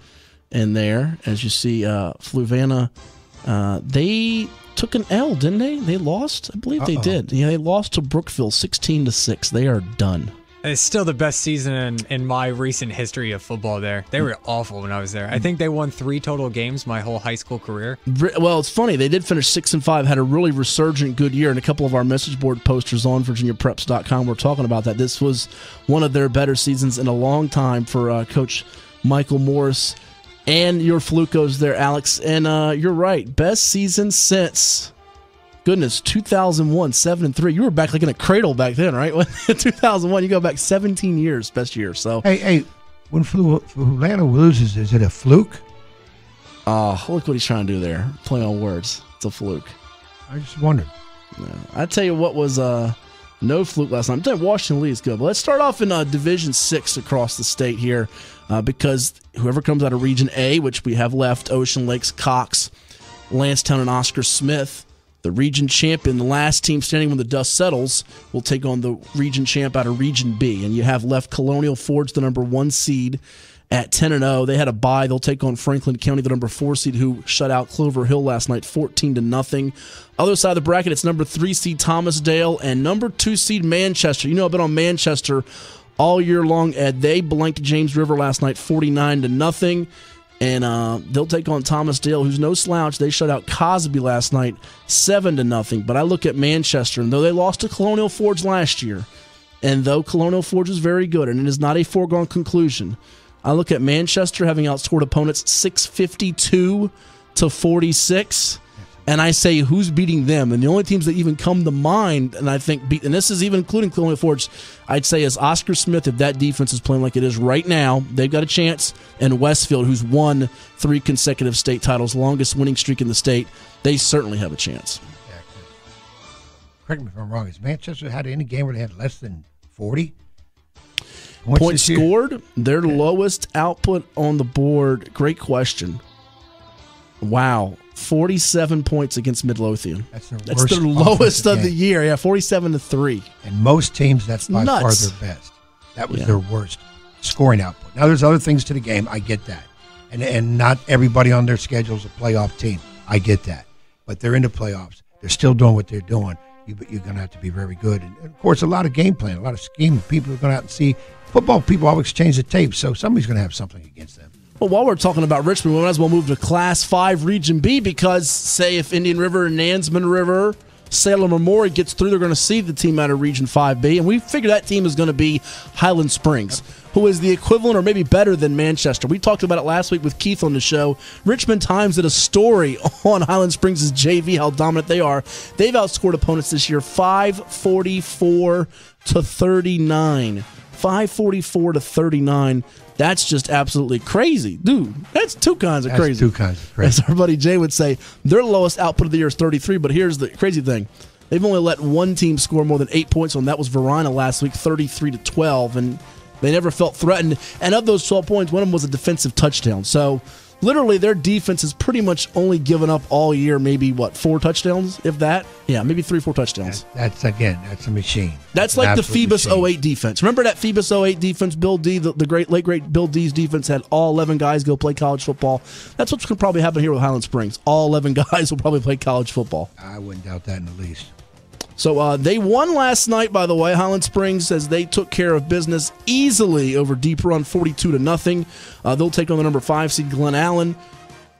in there. As you see, Fluvanna, they took an L, didn't they? They lost? I believe they did. Yeah, they lost to Brookville 16-6. They are done. It's still the best season in my recent history of football there. They were awful when I was there. I think they won 3 total games my whole high school career. Well, it's funny. They did finish 6-5, had a really resurgent good year, and a couple of our message board posters on VirginiaPreps.com were talking about that. This was one of their better seasons in a long time for Coach Michael Morris and your Flukos there, Alex. And you're right. Best season since, goodness, 2001, 7-3. You were back like in a cradle back then, right? 2001, you go back 17 years, best year. So Hey, when Fluvanna loses, is it a fluke? Oh, look what he's trying to do there. Play on words. It's a fluke. I just wondered. Yeah. I tell you what was no fluke last night. I'm telling you, Washington Lee is good. But let's start off in Division 6 across the state here, because whoever comes out of Region A, which we have left, Ocean Lakes, Cox, Lancetown, and Oscar Smith, the region champion, the last team standing when the dust settles, will take on the region champ out of Region B. And you have left Colonial Forge, the number 1 seed, at 10-0. They had a bye. They'll take on Franklin County, the number 4 seed, who shut out Clover Hill last night 14-0. Other side of the bracket, it's number 3 seed Thomasdale and number 2 seed Manchester. You know, I've been on Manchester all year long, Ed. They blanked James River last night 49-0. And they'll take on Thomasdale, who's no slouch. They shut out Cosby last night 7-0. But I look at Manchester, and though they lost to Colonial Forge last year, and though Colonial Forge is very good, and it is not a foregone conclusion, I look at Manchester having outscored opponents 652-46, and I say, who's beating them? And the only teams that even come to mind, and I think and this is even including Colonial Forge, I'd say is Oscar Smith. If that defense is playing like it is right now, they've got a chance. And Westfield, who's won 3 consecutive state titles, longest winning streak in the state, they certainly have a chance. Correct me if I'm wrong. Has Manchester had any game where they had less than 40 points scored? Their lowest output on the board. Great question. Wow. 47 points against Midlothian. That's their lowest of the year. Yeah, 47-3. And most teams, that's by far their best. That was their worst scoring output. Now, there's other things to the game. I get that. And not everybody on their schedule is a playoff team. I get that. But they're in the playoffs. They're still doing what they're doing. You're going to have to be very good. And, of course, a lot of game plan, a lot of scheme. People are going to have to see. Football people always change the tape, so somebody's going to have something against them. Well, while we're talking about Richmond, we might as well move to Class 5 Region B, because, say, if Indian River, Nansemond River, Salem, or Maury gets through, they're going to see the team out of Region 5B. And we figure that team is going to be Highland Springs, who is the equivalent or maybe better than Manchester. We talked about it last week with Keith on the show. Richmond Times did a story on Highland Springs' JV, how dominant they are. They've outscored opponents this year 544-39. 544-39. That's just absolutely crazy. Dude, that's 2 kinds of crazy. 2 kinds of crazy. As our buddy Jay would say, their lowest output of the year is 33, but here's the crazy thing. They've only let one team score more than 8 points on. That was Verina last week, 33-12, and they never felt threatened. And of those 12 points, one of them was a defensive touchdown. So literally their defense has pretty much only given up all year maybe, 4 touchdowns, if that? Yeah, maybe 3-4 touchdowns. That's a machine. That's like the Phoebus 08 defense. Remember that Phoebus 08 defense? Bill D, the late great Bill D's defense, had all 11 guys go play college football. That's what's going to probably happen here with Highland Springs. All 11 guys will probably play college football. I wouldn't doubt that in the least. So they won last night, by the way. Highland Springs, as they took care of business easily over Deep Run, 42-0. They'll take on the number 5 seed Glen Allen,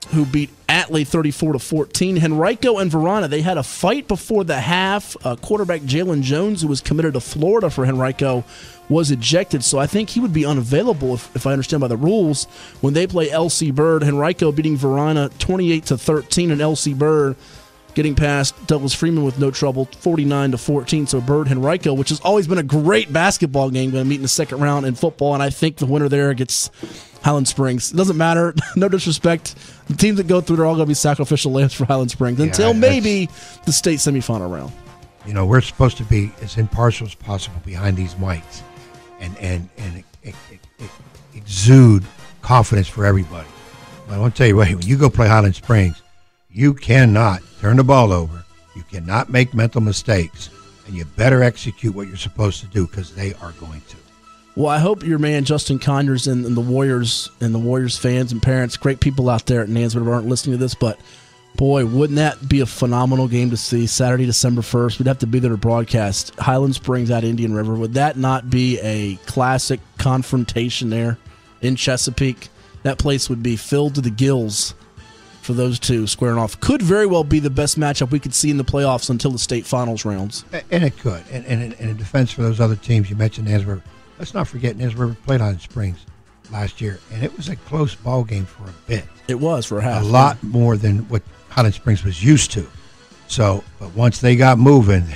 who beat Atlee 34-14. Henrico and Verona, they had a fight before the half. Quarterback Jalen Jones, who was committed to Florida for Henrico, was ejected. So I think he would be unavailable, if I understand by the rules, when they play LC Bird. Henrico beating Verona 28-13, and LC Bird getting past Douglas Freeman with no trouble, 49-14. So Bird Henrico, which has always been a great basketball game, going to meet in the second round in football, and I think the winner there gets Highland Springs. It doesn't matter. No disrespect. The teams that go through, they're all going to be sacrificial lambs for Highland Springs until maybe the state semifinal round. You know, we're supposed to be as impartial as possible behind these mics and exude confidence for everybody. But I want to tell you what, when you go play Highland Springs, you cannot turn the ball over. You cannot make mental mistakes. And you better execute what you're supposed to do, because they are going to. Well, I hope your man Justin Conyers and the Warriors fans and parents, great people out there at Nansford, aren't listening to this, but boy, wouldn't that be a phenomenal game to see Saturday, December 1st? We'd have to be there to broadcast Highland Springs at Indian River. Would that not be a classic confrontation there in Chesapeake? That place would be filled to the gills for those two squaring off. Could very well be the best matchup we could see in the playoffs until the state finals rounds. And it could. And in defense for those other teams, you mentioned Nansford River. Let's not forget Nansford River played Highland Springs last year, and it was a close ball game for a bit. It was for a half. A lot more than what Highland Springs was used to. So, but once they got moving,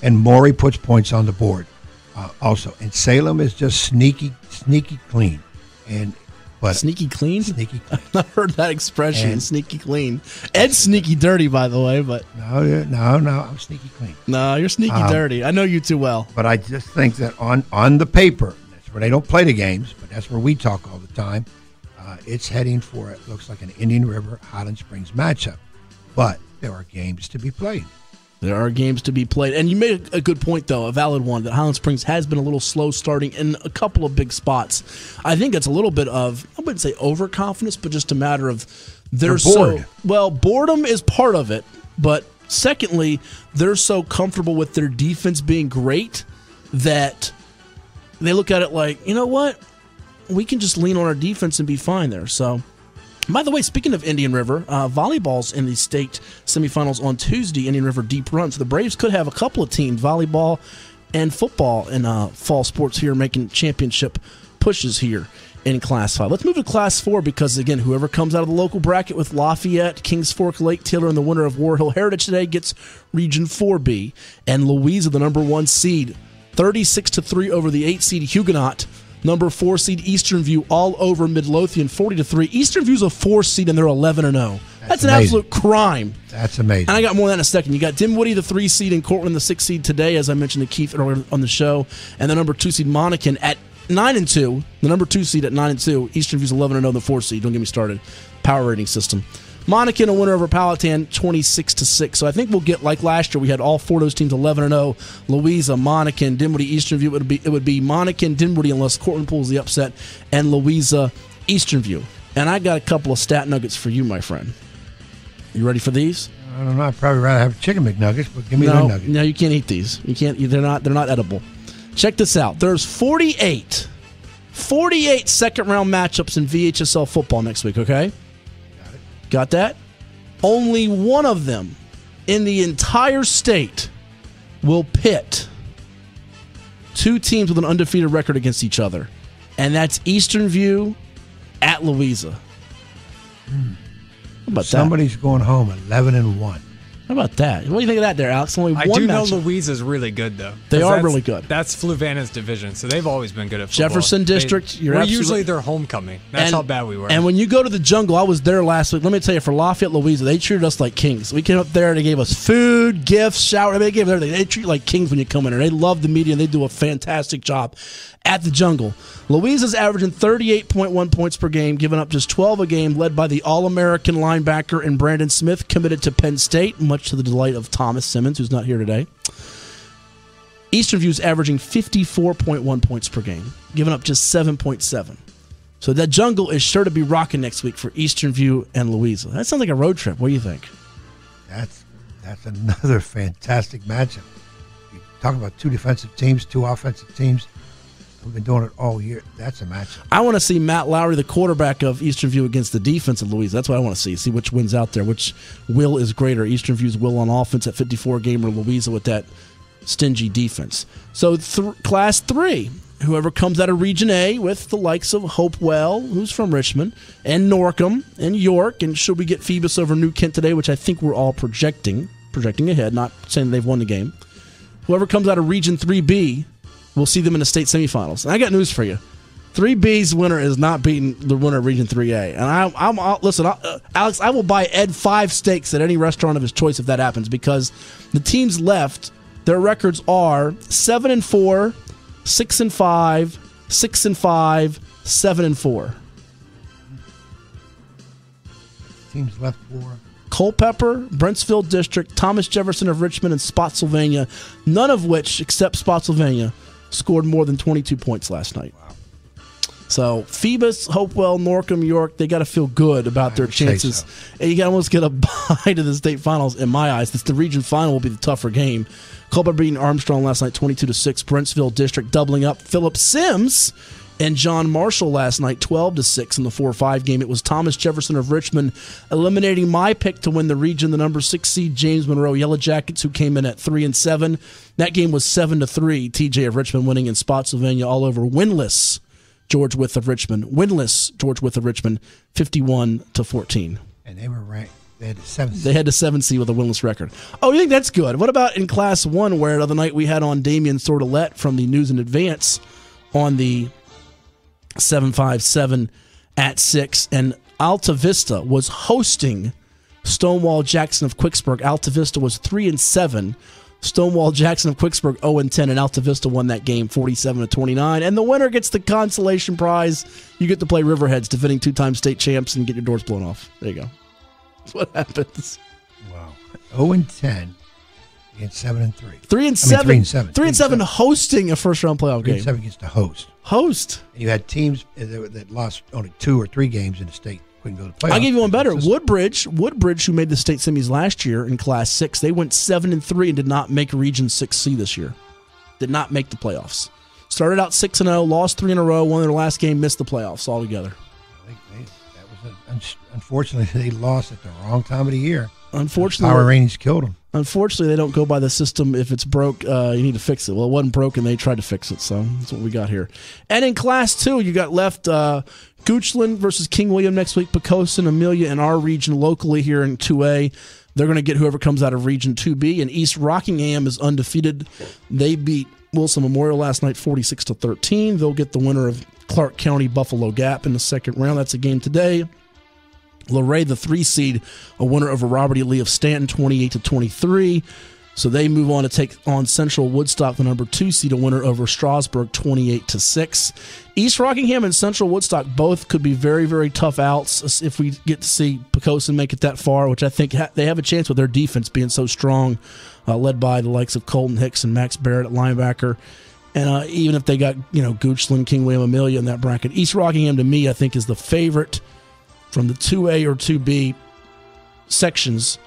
And Maury puts points on the board also. And Salem is just sneaky clean. But sneaky clean? Sneaky clean. I've not heard that expression, sneaky clean. Ed's sneaky dirty, by the way. But No, I'm sneaky clean. No, you're sneaky dirty. I know you too well. But I just think that on the paper, that's where they don't play the games, but that's where we talk all the time. It's heading for, it looks like, an Indian River Highland Springs matchup. But there are games to be played. There are games to be played. And you made a good point, though, a valid one, that Highland Springs has been a little slow starting in a couple of big spots. I think it's a little bit of, I wouldn't say overconfidence, but just a matter of they're bored. Well, boredom is part of it, but secondly, they're so comfortable with their defense being great that they look at it like, you know what? We can just lean on our defense and be fine there. So, by the way, speaking of Indian River, volleyball's in the state semifinals on Tuesday, Indian River Deep Run. So the Braves could have a couple of teams, volleyball and football, in fall sports here, making championship pushes here in Class 5. Let's move to Class 4 because, again, whoever comes out of the local bracket with Lafayette, Kings Fork, Lake Taylor, and the winner of War Hill Heritage today gets Region 4B. And Louisa, the number 1 seed, 36-3 over the 8 seed Huguenot. Number 4 seed Eastern View all over Midlothian, 40-3. Eastern View's a 4 seed and they're 11-0. That's an absolute crime. That's amazing. And I got more than that in a second. You got Dinwiddie, the 3 seed, and Cortland, the 6 seed today, as I mentioned to Keith earlier on the show, and the number 2 seed Monacan at 9-2. The number 2 seed at 9-2. Eastern View's 11-0, the 4 seed. Don't get me started. Power rating system. Monacan a winner over Powhatan, 26-6. So I think we'll get, like last year, we had all 4 of those teams 11-0. Louisa, Monacan, Dinwiddie, Eastern View. It would be Monacan, Dinwiddie, unless Cortland pulls the upset, and Louisa, Eastern View. And I got a couple of stat nuggets for you, my friend. You ready for these? I don't know. I'd probably rather have chicken McNuggets, but give me the nuggets. No, you can't eat these. You can't. They're not edible. Check this out. There's 48 second-round matchups in VHSL football next week, okay? Got that? Only one of them in the entire state will pit 2 teams with an undefeated record against each other. And that's Eastern View at Louisa. How about Somebody's going home 11-1. How about that? What do you think of that there, Alex? Only I one do know matchup. Louisa's really good, though. They are really good. That's Fluvanna's division, so they've always been good at football. Jefferson District, we're usually their homecoming. That's how bad we were. And when you go to the jungle, I was there last week. Let me tell you, for Lafayette, Louisa, they treated us like kings. We came up there, they gave us food, gifts, shower. They gave us everything. They treat you like kings when you come in there. They love the media, and they do a fantastic job at the jungle. Louisa's averaging 38.1 points per game, giving up just 12 a game, led by the All-American linebacker and Brandon Smith, committed to Penn State, much to the delight of Thomas Simmons, who's not here today. Eastern View's averaging 54.1 points per game, giving up just 7.7. So that jungle is sure to be rocking next week for Eastern View and Louisa. That sounds like a road trip. What do you think? That's another fantastic matchup. You talk about two defensive teams, two offensive teams. We've been doing it all year. That's a matchup. I want to see Matt Lowry, the quarterback of Eastern View, against the defense of Louisa. That's what I want to see. See which wins out there, which will is greater. Eastern View's will on offense at 54 game or Louisa with that stingy defense. So Class 3, whoever comes out of Region A with the likes of Hopewell, who's from Richmond, and Norcom, and York, and should we get Phoebus over New Kent today, which I think we're all projecting ahead, not saying they've won the game. Whoever comes out of Region 3B, we'll see them in the state semifinals. And I got news for you. 3B's winner is not beating the winner of Region 3A. And listen, Alex, I will buy Ed 5 steaks at any restaurant of his choice if that happens, because the teams left, their records are 7-4, 6-5, 6-5, 7-4. Teams left for Culpeper, Brentsville District, Thomas Jefferson of Richmond, and Spotsylvania, none of which, except Spotsylvania, scored more than 22 points last night. Wow. So Phoebus, Hopewell, Norcom, York, they got to feel good about their chances. So. And you got to almost get a bye to the state finals in my eyes. The region final will be the tougher game. Culpeper beating Armstrong last night 22-6. Brentsville District doubling up. Philip Sims and John Marshall last night 12-6 in the 4-5 game. It was Thomas Jefferson of Richmond eliminating my pick to win the region, the number 6 seed James Monroe Yellow Jackets, who came in at 3-7. That game was 7-3. TJ of Richmond winning in Spotsylvania all over winless George Wythe of Richmond. Winless George Wythe of Richmond 51-14. And they were ranked. They had the 7 seed. They had the 7 seed with a winless record. Oh, you think that's good? What about in Class 1, where the other night we had on Damian Sordelette from the News in Advance on the 757 at 6, and Alta Vista was hosting Stonewall Jackson of Quicksburg. Alta Vista was 3-7. Stonewall Jackson of Quicksburg 0-10, and Alta Vista won that game 47-29. And the winner gets the consolation prize. You get to play Riverheads, defending 2-time state champs, and get your doors blown off. There you go. That's what happens. Wow. 0-10 against 7-3. 3-7. 3-7 hosting a first-round playoff game. 3-7 against the host. And you had teams that lost only 2 or 3 games in the state. Couldn't go to playoffs. I'll give you one better. Woodbridge, who made the state semis last year in Class 6, they went 7-3 and did not make Region 6C this year. Did not make the playoffs. Started out 6-0, lost 3 in a row, won their last game, missed the playoffs altogether. Unfortunately, they lost at the wrong time of the year. Unfortunately, power ratings killed them. Unfortunately, they don't go by the system. If it's broke, you need to fix it. Well, it wasn't broken. They tried to fix it, so that's what we got here. And in Class 2, you got left Goochland versus King William next week. Pocosin, Amelia in our region locally here in 2A. They're going to get whoever comes out of Region 2B. And East Rockingham is undefeated. They beat Wilson Memorial last night 46-13. They'll get the winner of Clark County Buffalo Gap in the second round. That's a game today. Luray, the 3 seed, a winner over Robert E. Lee of Stanton 28-23. So they move on to take on Central Woodstock, the number 2 seed, a winner over Strasburg 28-6. East Rockingham and Central Woodstock both could be very, very tough outs if we get to see Pocosin make it that far, which I think they have a chance with their defense being so strong, led by the likes of Colton Hicks and Max Barrett at linebacker. And even if they got Goochland, King William, Amelia in that bracket, East Rockingham to me I think is the favorite from the 2A or 2B sections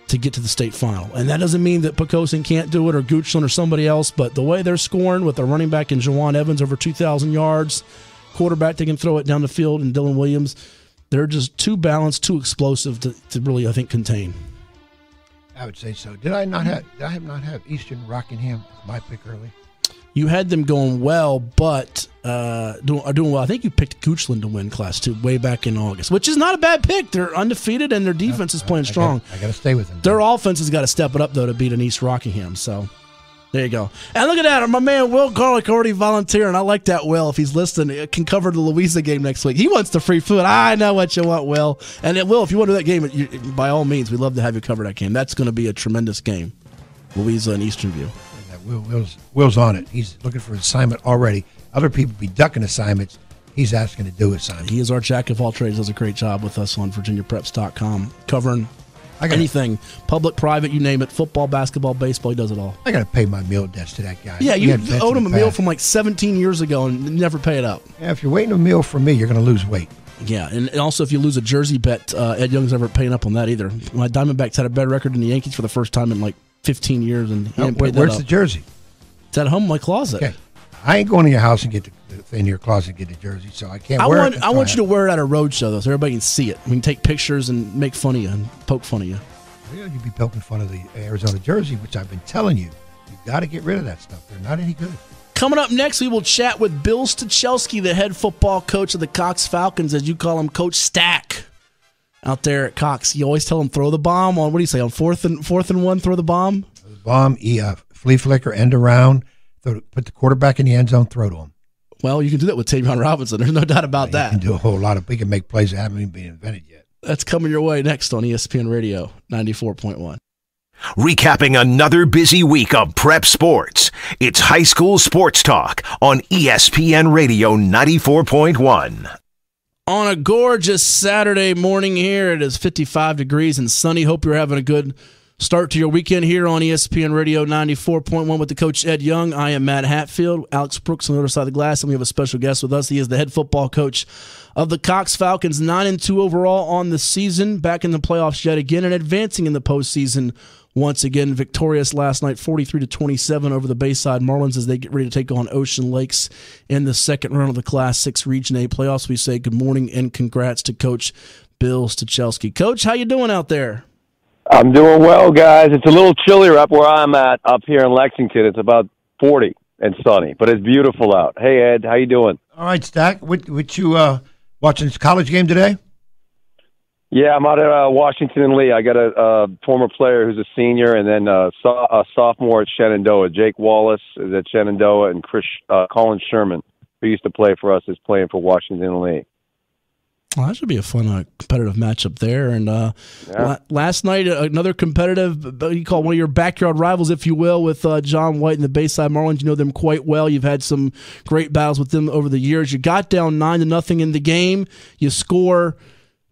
to get to the state final. And that doesn't mean that Pocosin can't do it or Goochland or somebody else, but the way they're scoring with a running back in Jawan Evans over 2,000 yards, quarterback that can throw it down the field, and Dylan Williams, they're just too balanced, too explosive to really, I think, contain. I would say so. Did I not have Eastern Rockingham as my pick early? You had them going well, but doing well. I think you picked Goochland to win Class 2 way back in August, which is not a bad pick. They're undefeated, and their defense is playing strong. I got to stay with them. Their offense has got to step it up, though, to beat an East Rockingham. So there you go. And look at that. My man Will Garlick already volunteering. I like that, Will. If he's listening, can cover the Louisa game next week. He wants the free food. I know what you want, Will. And Will, if you want to do that game, by all means, we'd love to have you cover that game. That's going to be a tremendous game, Louisa and Eastern View. Will's on it. He's looking for an assignment already. Other people be ducking assignments. He's asking to do assignments. He is our jack of all trades. Does a great job with us on VirginiaPreps.com, covering anything, public, private, you name it, football, basketball, baseball. He does it all. I got to pay my meal debts to that guy. Yeah, you owed him a meal from like 17 years ago and never pay it up. Yeah, if you're waiting a meal from me, you're going to lose weight. Yeah, and also if you lose a jersey bet, Ed Young's never paying up on that either. My Diamondbacks had a better record than the Yankees for the first time in like 15 years, and he didn't pay that where's up. the jersey? It's at home in my closet. Okay. I ain't going to your house and get in your closet and get the jersey, so I can't wear it. I want you to wear it at a road show, though, so everybody can see it. We can take pictures and make fun of you and poke fun of you. Well, you'd be poking fun of the Arizona jersey, which I've been telling you. You've got to get rid of that stuff. They're not any good. Coming up next, we will chat with Bill Stachelski, the head football coach of the Cox Falcons, as you call him, Coach Stack, out there at Cox. You always tell him throw the bomb on, what do you say, on fourth and one, throw the bomb? Bomb, flea flicker, end around, put the quarterback in the end zone, throw to him. Well, you can do that with Tavion Robinson. There's no doubt about that. You can do a whole lot of. We can make plays that haven't even been invented yet. That's coming your way next on ESPN Radio 94.1. Recapping another busy week of prep sports, it's High School Sports Talk on ESPN Radio 94.1. On a gorgeous Saturday morning here, it is 55 degrees and sunny. Hope you're having a good start to your weekend here on ESPN Radio 94.1 with the coach Ed Young. I am Matt Hatfield. Alex Brooks on the other side of the glass, and we have a special guest with us. He is the head football coach of the Cox Falcons, 9-2 overall on the season, back in the playoffs yet again, and advancing in the postseason once again. Victorious last night, 43-27 over the Bayside Marlins as they get ready to take on Ocean Lakes in the second round of the Class 6 Region A playoffs. We say good morning and congrats to Coach Bill Stachelski. Coach, how you doing out there? I'm doing well, guys. It's a little chillier up where I'm at, up here in Lexington. It's about 40 and sunny, but it's beautiful out. Hey, Ed, how you doing? All right, Stack. What you watching this college game today? Yeah, I'm out at Washington and Lee. I got a former player who's a senior, and then a sophomore at Shenandoah. Jake Wallace is at Shenandoah, and Colin Sherman, who used to play for us, is playing for Washington and Lee. Well, that should be a fun competitive matchup there. And last night, another competitive, you call one of your backyard rivals, if you will, with John White and the Bayside Marlins. You know them quite well. You've had some great battles with them over the years. You got down 9-0 in the game. You score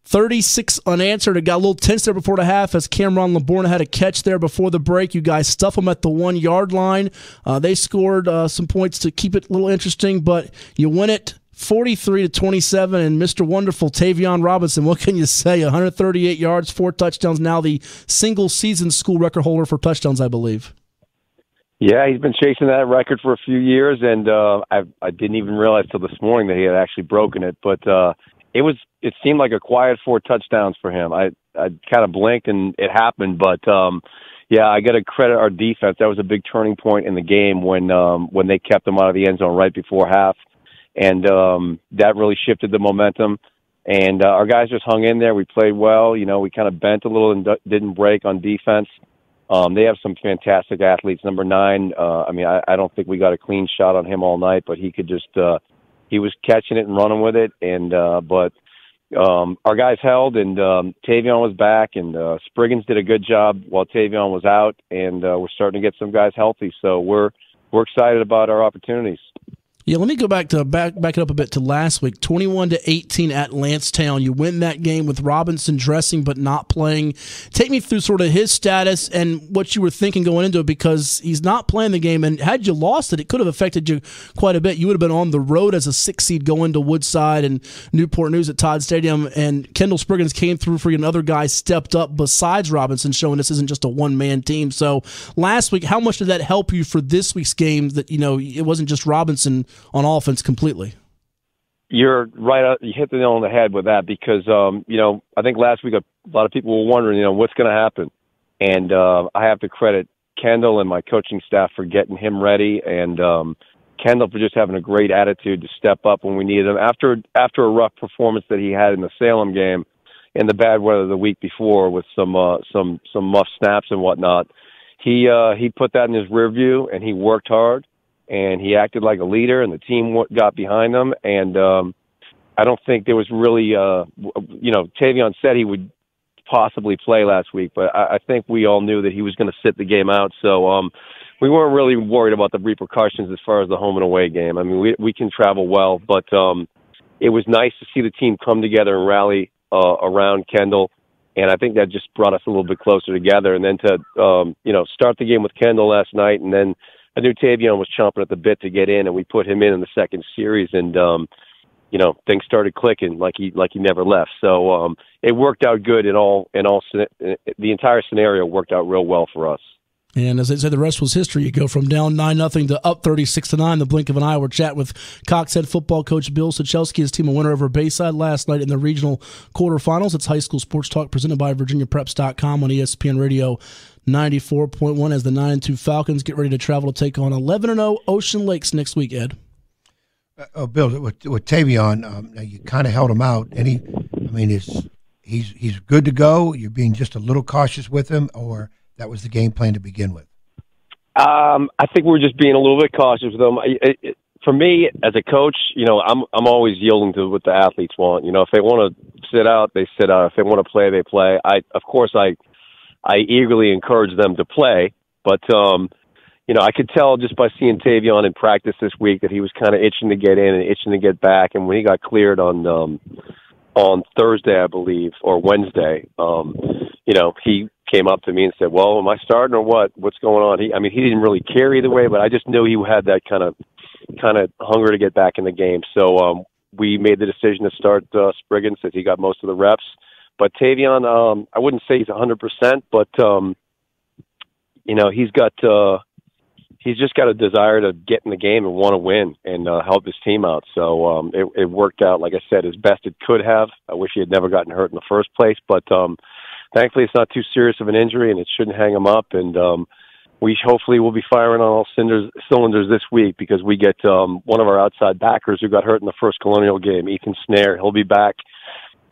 36 unanswered. It got a little tense there before the half as Cameron Laborna had a catch there before the break. You guys stuff them at the 1-yard line. They scored some points to keep it a little interesting, but you win it 43-27, and Mr. Wonderful Tavion Robinson, what can you say? 138 yards, 4 touchdowns, now the single-season school record holder for touchdowns, I believe. Yeah, he's been chasing that record for a few years, and I didn't even realize till this morning that he had actually broken it, but it seemed like a quiet 4 touchdowns for him. I kind of blinked, and it happened, but yeah, I got to credit our defense. That was a big turning point in the game when they kept him out of the end zone right before half. And that really shifted the momentum. And our guys just hung in there. We played well. You know, we kind of bent a little and didn't break on defense. They have some fantastic athletes. Number 9, I don't think we got a clean shot on him all night, but he could just he was catching it and running with it. And but our guys held, and Tavion was back, and Spriggins did a good job while Tavion was out, and we're starting to get some guys healthy. So we're excited about our opportunities. Yeah, let me go back it up a bit to last week. 21-18 at Lancetown. You win that game with Robinson dressing but not playing. Take me through sort of his status and what you were thinking going into it, because he's not playing the game, and had you lost it could have affected you quite a bit. You would have been on the road as a 6 seed going to Woodside and Newport News at Todd Stadium, and Kendall Spriggins came through for you, and other guys stepped up besides Robinson, showing this isn't just a one-man team. So last week, how much did that help you for this week's game, that, you know, it wasn't just Robinson on offense completely? You're right. You hit the nail on the head with that, because, I think last week a lot of people were wondering, what's going to happen. And I have to credit Kendall and my coaching staff for getting him ready, and Kendall for just having a great attitude to step up when we needed him. After a rough performance that he had in the Salem game in the bad weather the week before with some muff snaps and whatnot, he put that in his rear view, and he worked hard. And he acted like a leader, and the team got behind him. And I don't think there was really, Tavion said he would possibly play last week, but I think we all knew that he was going to sit the game out. So we weren't really worried about the repercussions as far as the home and away game. I mean, we can travel well, but it was nice to see the team come together and rally around Kendall. And I think that just brought us a little bit closer together. And then to, start the game with Kendall last night, and then I knew Tavion was chomping at the bit to get in, and we put him in the second series. And, things started clicking like he never left. So it worked out good the entire scenario worked out real well for us. And as I said, the rest was history. You go from down 9-0 to up 36-9, the blink of an eye. We're chatting with Cox head football coach Bill Stachelski. His team a winner over Bayside last night in the regional quarterfinals. It's High School Sports Talk presented by VirginiaPreps.com on ESPN Radio 94.1 as the 9-2 Falcons get ready to travel to take on 11-0 Ocean Lakes next week, Ed. Bill, with Tavion, you kind of held him out. He's good to go. You're being just a little cautious with him, or that was the game plan to begin with? I think we're just being a little bit cautious with them. For me, as a coach, I'm always yielding to what the athletes want. If they want to sit out, they sit out. If they want to play, they play. Of course, I eagerly encourage them to play, but I could tell just by seeing Tavion in practice this week that he was kind of itching to get in and itching to get back. And when he got cleared on Thursday, I believe, or Wednesday, he came up to me and said, "Well, am I starting or what? What's going on?" He didn't really care either way, but I just knew he had that kind of hunger to get back in the game. So we made the decision to start Spriggan since he got most of the reps. But Tavion, I wouldn't say he's 100%, but he's just got a desire to get in the game and want to win and help his team out. So it worked out, like I said, as best it could have. I wish he had never gotten hurt in the first place, but thankfully it's not too serious of an injury and it shouldn't hang him up. And we hopefully will be firing on all cylinders this week because we get one of our outside backers who got hurt in the first Colonial game, Ethan Snare. He'll be back.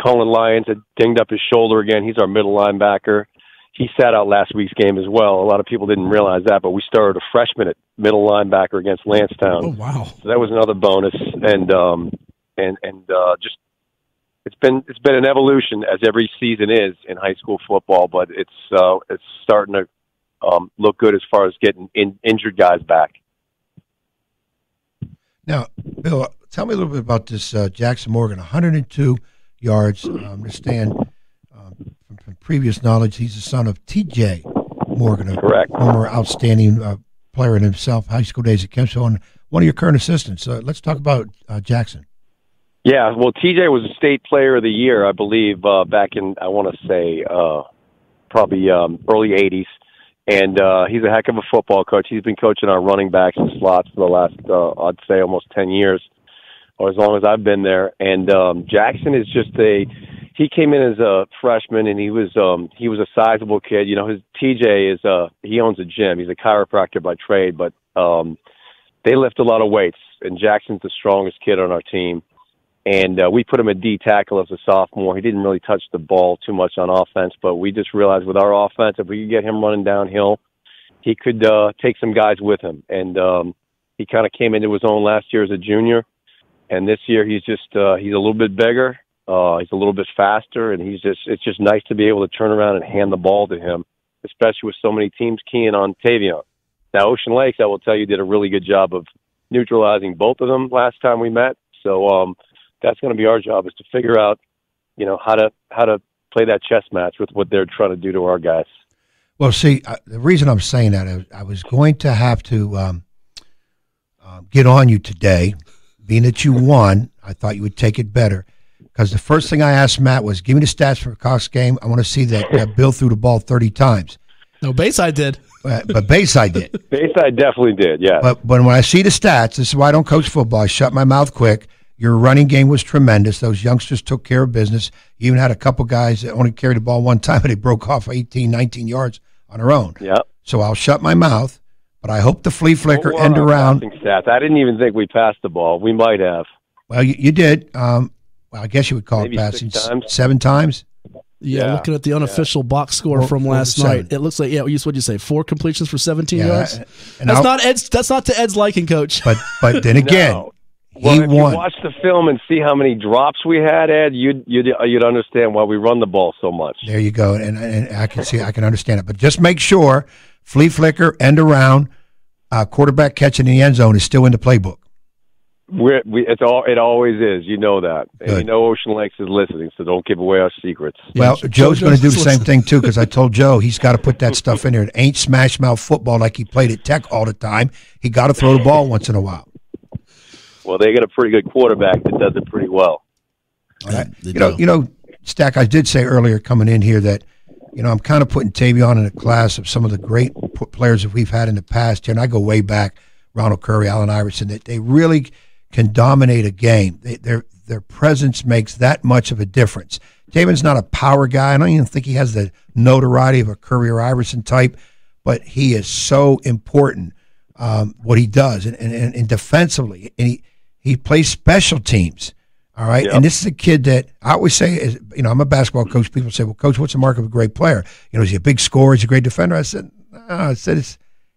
Colin Lyons had dinged up his shoulder again. He's our middle linebacker. He sat out last week's game as well. A lot of people didn't realize that, but we started a freshman at middle linebacker against Lansdowne. Oh, wow. So that was another bonus. And just it's been an evolution as every season is in high school football, but it's starting to look good as far as getting injured guys back. Now, Bill, tell me a little bit about this Jackson Morgan, 102 yards. I understand from previous knowledge, he's the son of T.J. Morgan, correct, former outstanding player in himself, high school days at Kempsville, and one of your current assistants. Let's talk about Jackson. Yeah, well, T.J. was a state player of the year, I believe, back in, I want to say, probably early 80s. And he's a heck of a football coach. He's been coaching our running backs and slots for the last, I'd say, almost 10 years, or as long as I've been there. And Jackson is just he came in as a freshman, and he was a sizable kid. His TJ he owns a gym. He's a chiropractor by trade, but they lift a lot of weights, and Jackson's the strongest kid on our team. And we put him at D tackle as a sophomore. He didn't really touch the ball too much on offense, but we just realized with our offense, if we could get him running downhill, he could take some guys with him. And he kind of came into his own last year as a junior. And this year he's just he's a little bit bigger. He's a little bit faster, and it's just nice to be able to turn around and hand the ball to him, especially with so many teams keying on Tavion. Now, Ocean Lakes, I will tell you, did a really good job of neutralizing both of them last time we met. So that's going to be our job, is to figure out, how to play that chess match with what they're trying to do to our guys. Well, see, the reason I'm saying that is I was going to have to get on you today, being that you won. I thought you would take it better. Because the first thing I asked Matt was, give me the stats for a Cox game. I want to see that Bill threw the ball 30 times. No, Bayside did. But Bayside did. Bayside definitely did, yeah. But when I see the stats, this is why I don't coach football. I shut my mouth quick. Your running game was tremendous. Those youngsters took care of business. You even had a couple guys that only carried the ball one time, and they broke off 18, 19 yards on their own. Yeah. So I'll shut my mouth, but I hope the flea flicker end around. Stats. I didn't even think we passed the ball. We might have. Well, you did. Well, I guess you would call maybe it passing 7 times. Yeah, looking at the unofficial box score from last night, it looks like what'd you say? 4 completions for 17 yards. That's not to Ed's liking, Coach. But then again, no. Well, if you watch the film and see how many drops we had, Ed, you'd understand why we run the ball so much. There you go, and I can understand it. But just make sure flea flicker, end around, quarterback catch in the end zone is still in the playbook. It always is. You know that. And Good. you know Ocean Lakes is listening, so don't give away our secrets. Well, Joe's going to do the same thing, too, because I told Joe he's got to put that stuff in there. It ain't smash mouth football like he played at Tech all the time. He got to throw the ball once in a while. Well, they got a pretty good quarterback that does it pretty well. You know, Stack, I did say earlier coming in here that, I'm kind of putting Tavion in a class of some of the great players that we've had in the past here, and I go way back, Ronald Curry, Allen Iverson, that they really can dominate a game. Their presence makes that much of a difference. Tavion's not a power guy. I don't even think he has the notoriety of a Curry or Iverson type, but he is so important, what he does, and defensively. And he plays special teams. All right, yep. And this is a kid that I always say, I'm a basketball coach. People say, well, Coach, what's the mark of a great player? Is he a big scorer? Is he a great defender? I said, no.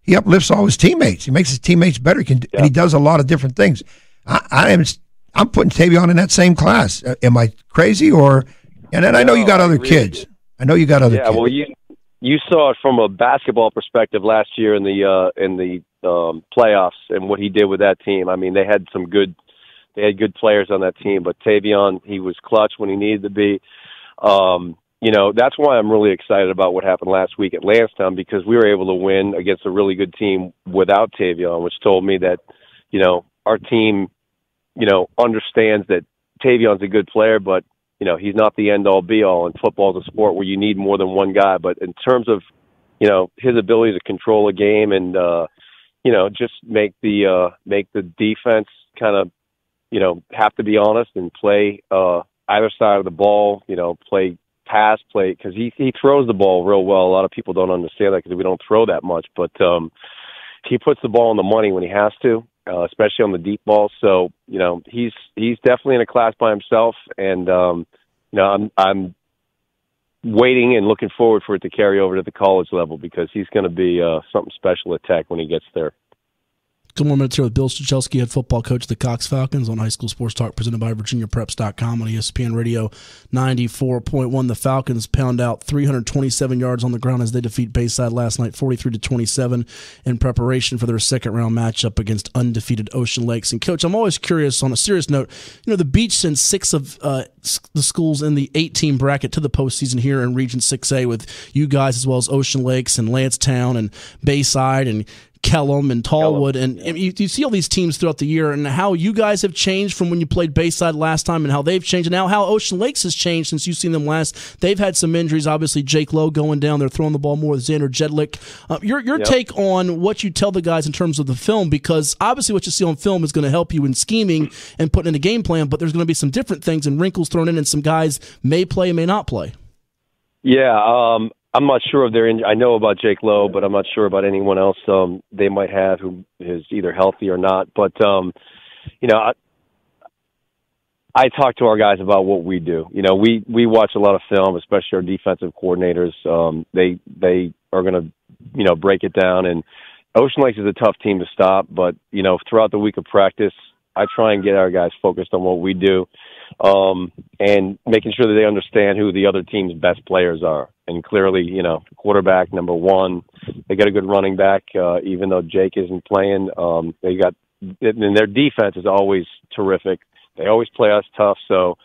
He uplifts all his teammates. He makes his teammates better, and he does a lot of different things. I'm putting Tavion in that same class. Am I crazy? And then I know you got other kids. I know you got other kids. Yeah, well, you saw it from a basketball perspective last year in the playoffs and what he did with that team. I mean, they had good players on that team, but Tavion, he was clutch when he needed to be. That's why I'm really excited about what happened last week at Lansdowne, because we were able to win against a really good team without Tavion, which told me that, our team, understands that Tavion's a good player, but, he's not the end-all, be-all, and football's a sport where you need more than one guy. But in terms of, his ability to control a game and, just make the defense kind of, have to be honest and play either side of the ball, play because he throws the ball real well. A lot of people don't understand that because we don't throw that much, but he puts the ball on the money when he has to, especially on the deep ball. So, he's definitely in a class by himself, and, I'm waiting and looking forward for it to carry over to the college level because he's going to be something special at Tech when he gets there. Couple more minutes here with Bill Stachelski, head football coach of the Cox Falcons on High School Sports Talk, presented by VirginiaPreps.com on ESPN Radio 94.1. The Falcons pound out 327 yards on the ground as they defeat Bayside last night, 43-27, in preparation for their second-round matchup against undefeated Ocean Lakes. And, Coach, I'm always curious, on a serious note, the Beach sends 6 of the schools in the 8-team bracket to the postseason here in Region 6A with you guys as well as Ocean Lakes and Lansdowne and Bayside and Kellum and Tallwood, and you see all these teams throughout the year and how you guys have changed from when you played Bayside last time and how they've changed, and now how Ocean Lakes has changed since you've seen them last. They've had some injuries, obviously Jake Lowe going down, they're throwing the ball more with Xander Jedlick. Your take on what you tell the guys in terms of the film, because obviously what you see on film is going to help you in scheming and putting in a game plan, but there's going to be some different things and wrinkles thrown in, and some guys may play, may not play. Yeah, I'm not sure of their injury. I know about Jake Lowe, but I'm not sure about anyone else they might have who is either healthy or not. But, I talk to our guys about what we do. We watch a lot of film, especially our defensive coordinators. They are going to, break it down. And Ocean Lakes is a tough team to stop. But, throughout the week of practice, I try and get our guys focused on what we do and making sure that they understand who the other team's best players are. And clearly, quarterback, number one, they got a good running back, even though Jake isn't playing. And their defense is always terrific. They always play us tough. So,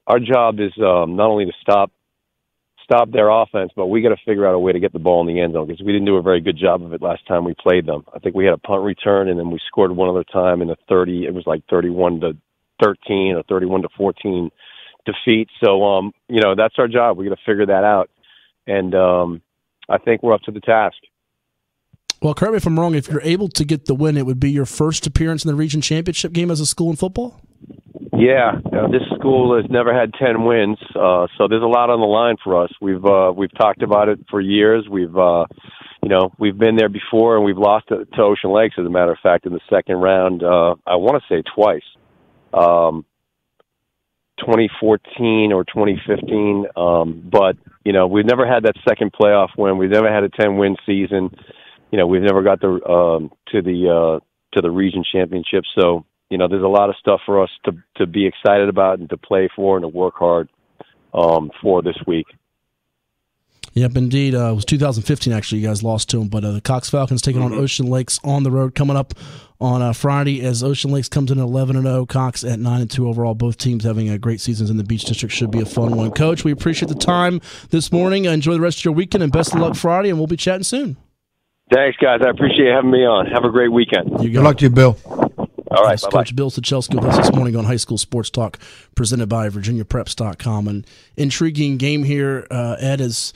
our job is not only to stop their offense, but we got to figure out a way to get the ball in the end zone because we didn't do a very good job of it last time we played them. I think we had a punt return, and then we scored one other time in the 30. It was like 31-13 or 31-14 defeat. So, that's our job. We got to figure that out. And I think we're up to the task. Well, correct me if I'm wrong. If you're able to get the win, it would be your first appearance in the region championship game as a school in football? Yeah. This school has never had 10 wins, so there's a lot on the line for us. We've talked about it for years. We've been there before, and we've lost to Ocean Lakes, as a matter of fact, in the second round. I want to say twice. 2014 or 2015, but we've never had that second playoff win. We've never had a 10-win season. We've never got to the region championship. So there's a lot of stuff for us to be excited about and to play for and to work hard for this week. Yep, indeed. It was 2015, actually, you guys lost to them. But the Cox Falcons taking on Ocean Lakes on the road coming up on Friday as Ocean Lakes comes in at 11-0, Cox at 9-2 overall. Both teams having great seasons in the Beach District. Should be a fun one. Coach, we appreciate the time this morning. Enjoy the rest of your weekend, and best of luck Friday, and we'll be chatting soon. Thanks, guys. I appreciate having me on. Have a great weekend. Good luck to you, Bill. All right, bye-bye. Coach Bill Stachelski with us this morning on High School Sports Talk, presented by VirginiaPreps.com. An intriguing game here. Ed is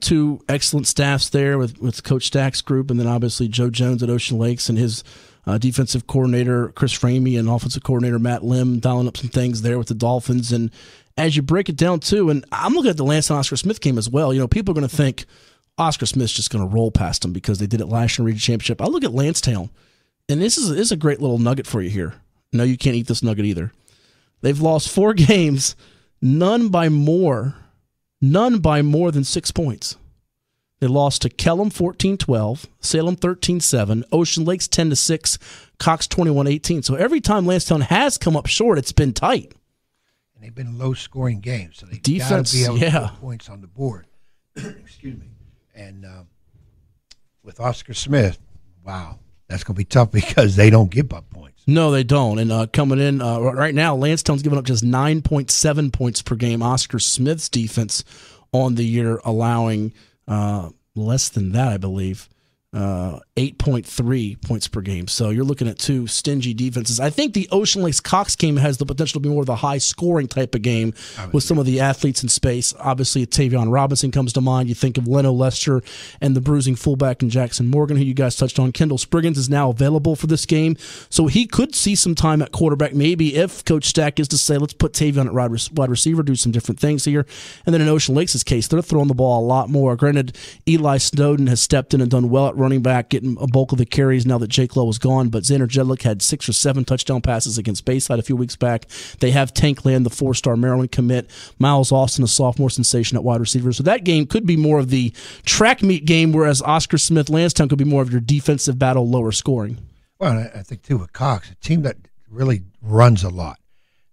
two excellent staffs there with Coach Stack's group, and then obviously Joe Jones at Ocean Lakes and his defensive coordinator Chris Ramey and offensive coordinator Matt Lim dialing up some things there with the Dolphins. And as you break it down too, and I'm looking at the Lansdowne Oscar Smith game as well. People are going to think Oscar Smith's just going to roll past them because they did it last year in the region championship. I look at Lansdowne, and this is a great little nugget for you here. No, you can't eat this nugget either. They've lost 4 games, none by more than 6 points. They lost to Kellum 14-12, Salem 13-7, Ocean Lakes 10-6, Cox 21-18. So every time Lansdowne has come up short, it's been tight. And they've been low-scoring games, so they've got Defense, to be able to yeah. put points on the board. Excuse me. And with Oscar Smith, wow, that's going to be tough because they don't give up points. No, they don't. And coming in right now, Lansdowne's giving up just 9.7 points per game. Oscar Smith's defense on the year allowing less than that, I believe, 8.3 points per game. So you're looking at two stingy defenses. I think the Ocean Lakes Cox game has the potential to be more of the high-scoring type of game with some of the athletes in space. Obviously, Tavion Robinson comes to mind. You think of Leno Lester and the bruising fullback in Jackson Morgan, who you guys touched on. Kendall Spriggins is now available for this game, so he could see some time at quarterback maybe if Coach Stack is to say, let's put Tavion at wide receiver, do some different things here. And then in Ocean Lakes' case, they're throwing the ball a lot more. Granted, Eli Snowden has stepped in and done well at running back, getting a bulk of the carries now that Jake Lowe was gone, but Xander Jedlick had 6 or 7 touchdown passes against Bayside a few weeks back. They have Tank Land, the 4-star Maryland commit, Miles Austin, a sophomore sensation at wide receiver. So that game could be more of the track meet game, whereas Oscar Smith Lansdowne could be more of your defensive battle, lower scoring. Well, I think, too, with Cox, a team that really runs a lot,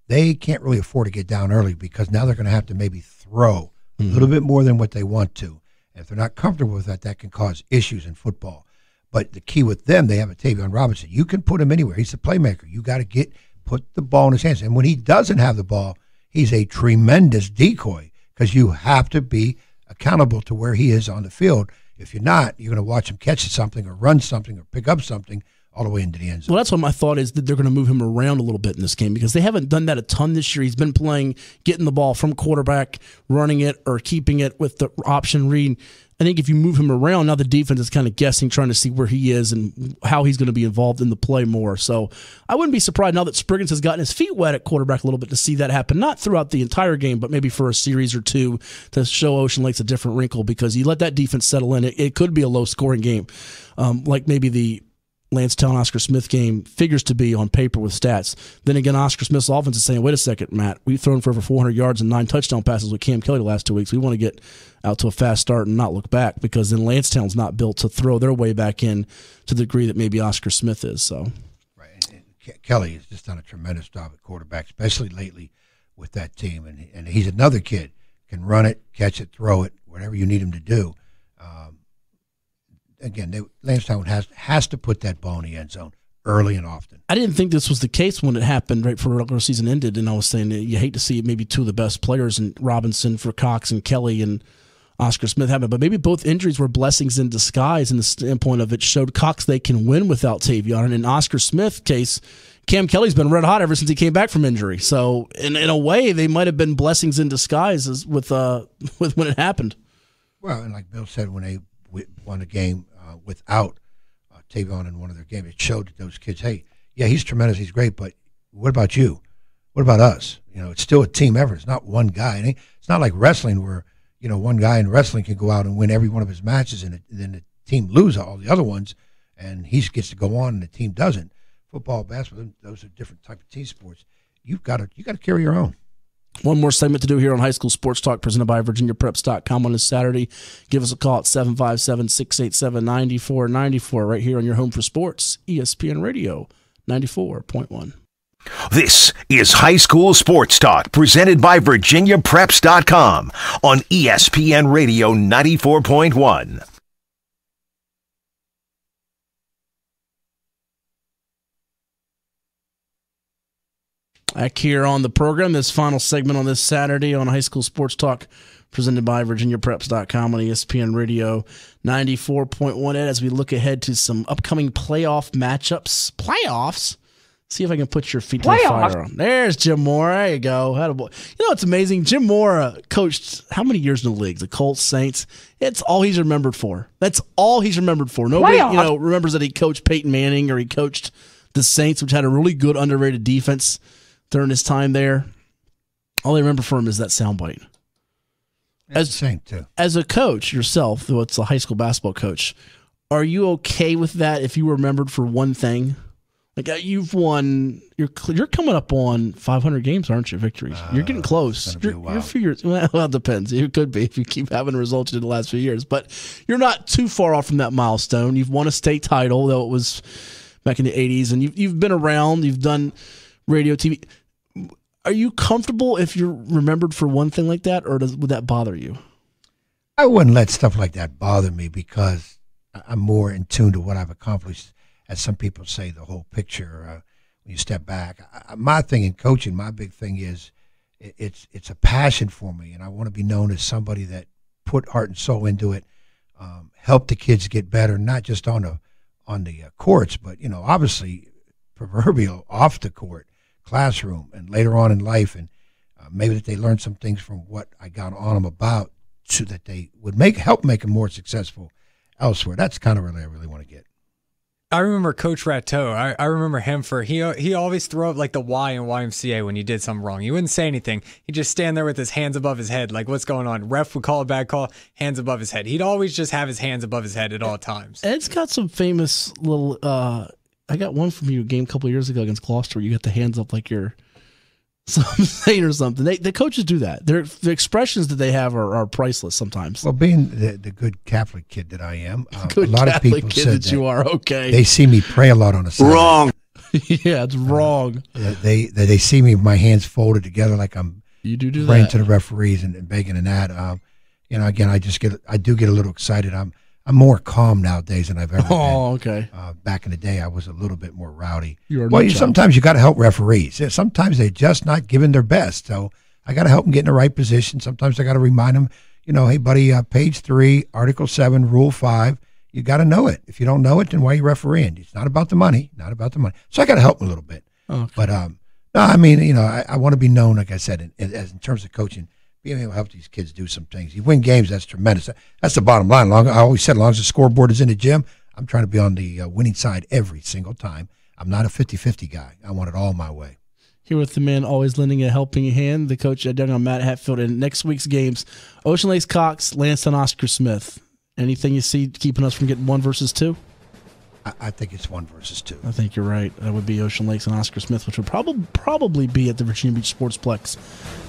they can't really afford to get down early because now they're going to have to maybe throw a little bit more than what they want to. If they're not comfortable with that, that can cause issues in football. But the key with them, they have a Tavion Robinson. You can put him anywhere. He's a playmaker. You got to put the ball in his hands. And when he doesn't have the ball, he's a tremendous decoy because you have to be accountable to where he is on the field. If you're not, you're going to watch him catch something or run something or pick up something all the way into the end zone. Well, that's what my thought is, that they're going to move him around a little bit in this game because they haven't done that a ton this year. He's been playing, getting the ball from quarterback, running it, or keeping it with the option read. I think if you move him around, now the defense is kind of guessing, trying to see where he is and how he's going to be involved in the play more. So I wouldn't be surprised now that Spriggins has gotten his feet wet at quarterback a little bit to see that happen, not throughout the entire game, but maybe for a series or two to show Ocean Lakes a different wrinkle because you let that defense settle in. It could be a low-scoring game, like maybe the Lansdowne Oscar Smith game figures to be on paper with stats. Then again, Oscar Smith's offense is saying, wait a second, Matt, we've thrown for over 400 yards and 9 touchdown passes with Cam Kelly the last 2 weeks. We want to get out to a fast start and not look back because then Lansdowne's not built to throw their way back in to the degree that maybe Oscar Smith is. So, right. And Kelly has just done a tremendous job at quarterback, especially lately with that team. And he's another kid, can run it, catch it, throw it, whatever you need him to do. Again, Lansdowne has to put that ball in the end zone early and often. I didn't think this was the case when it happened right before the regular season ended, and I was saying that you hate to see maybe 2 of the best players in Robinson for Cox and Kelly and Oscar Smith happen, but maybe both injuries were blessings in disguise in the standpoint of it showed Cox they can win without Tavion, and in Oscar Smith's case, Cam Kelly's been red hot ever since he came back from injury. So in a way, they might have been blessings in disguise with when it happened. Well, and like Bill said, when they won a game without Tavion in one of their games, it showed that those kids, hey, yeah, he's tremendous, he's great, but what about you? What about us? It's still a team effort. It's not one guy. And it's not like wrestling where, one guy in wrestling can go out and win every one of his matches and then the team lose all the other ones and he gets to go on and the team doesn't. Football, basketball, those are different type of team sports. You got to carry your own. One more segment to do here on High School Sports Talk presented by VirginiaPreps.com on this Saturday. Give us a call at 757-687-9494 right here on your home for sports, ESPN Radio 94.1. This is High School Sports Talk presented by VirginiaPreps.com on ESPN Radio 94.1. Back here on the program, this final segment on this Saturday on High School Sports Talk, presented by VirginiaPreps.com on ESPN Radio 94.1. As we look ahead to some upcoming playoff matchups. Playoffs? See if I can put your feet to the fire on. There's Jim Mora. There you go. It's amazing. Jim Mora coached how many years in the league? The Colts, Saints. It's all he's remembered for. That's all he's remembered for. Nobody, remembers that he coached Peyton Manning or he coached the Saints, which had a really good underrated defense during his time there. All they remember from him is that soundbite. As a coach yourself, though it's a high school basketball coach, are you okay with that if you were remembered for one thing? Like you've won, you're coming up on 500 games, aren't you? Victories. You're getting close. You're a few years. Well, it depends. It could be if you keep having results in the last few years, but you're not too far off from that milestone. You've won a state title, though it was back in the 80s, and you've been around. You've done radio, TV. Are you comfortable if you're remembered for one thing like that, or would that bother you? I wouldn't let stuff like that bother me because I'm more in tune to what I've accomplished. As some people say, the whole picture when you step back. My thing in coaching, my big thing is it's a passion for me, and I want to be known as somebody that put heart and soul into it, help the kids get better, not just on the courts, but obviously proverbial off the court, classroom, and later on in life, and maybe that they learn some things from what I got on them about, so that they would help make them more successful elsewhere. That's kind of where I really want to get. I remember Coach Ratteau. I remember him he always throw up like the Y in YMCA when you did something wrong. He wouldn't say anything. He'd just stand there with his hands above his head, like, what's going on? Ref would call a bad call, hands above his head. He'd always just have his hands above his head at all times. Ed's got some famous little, I got one from you a game a couple of years ago against Gloucester where you got the hands up like you're saying or something. The coaches do that. The expressions that they have are priceless sometimes. Well, being the good Catholic kid that I am, a lot Catholic of people kid said that you are. Okay, they see me pray a lot on the side. Wrong. Yeah, it's wrong. They see me with my hands folded together like I'm praying that to the referees and begging and that. Again, I do get a little excited. I'm more calm nowadays than I've ever been. Oh, okay. Back in the day, I was a little bit more rowdy. Sometimes you got to help referees. Sometimes they're just not giving their best. So I got to help them get in the right position. Sometimes I got to remind them, hey, buddy, page 3, Article 7, Rule 5. You got to know it. If you don't know it, then why are you refereeing? It's not about the money. Not about the money. So I got to help them a little bit. Okay. But no, I mean, I want to be known, like I said, in terms of coaching. Being able to help these kids do some things. You win games, that's tremendous. That's the bottom line. I always said, as long as the scoreboard is in the gym, I'm trying to be on the winning side every single time. I'm not a 50-50 guy. I want it all my way. Here with the man always lending a helping hand, the coach down on Matt Hatfield. In next week's games, Ocean Lakes Cox, Lanston Oscar Smith. Anything you see keeping us from getting 1 versus 2? I think it's 1 versus 2. I think you're right. That would be Ocean Lakes and Oscar Smith, which would probably be at the Virginia Beach Sportsplex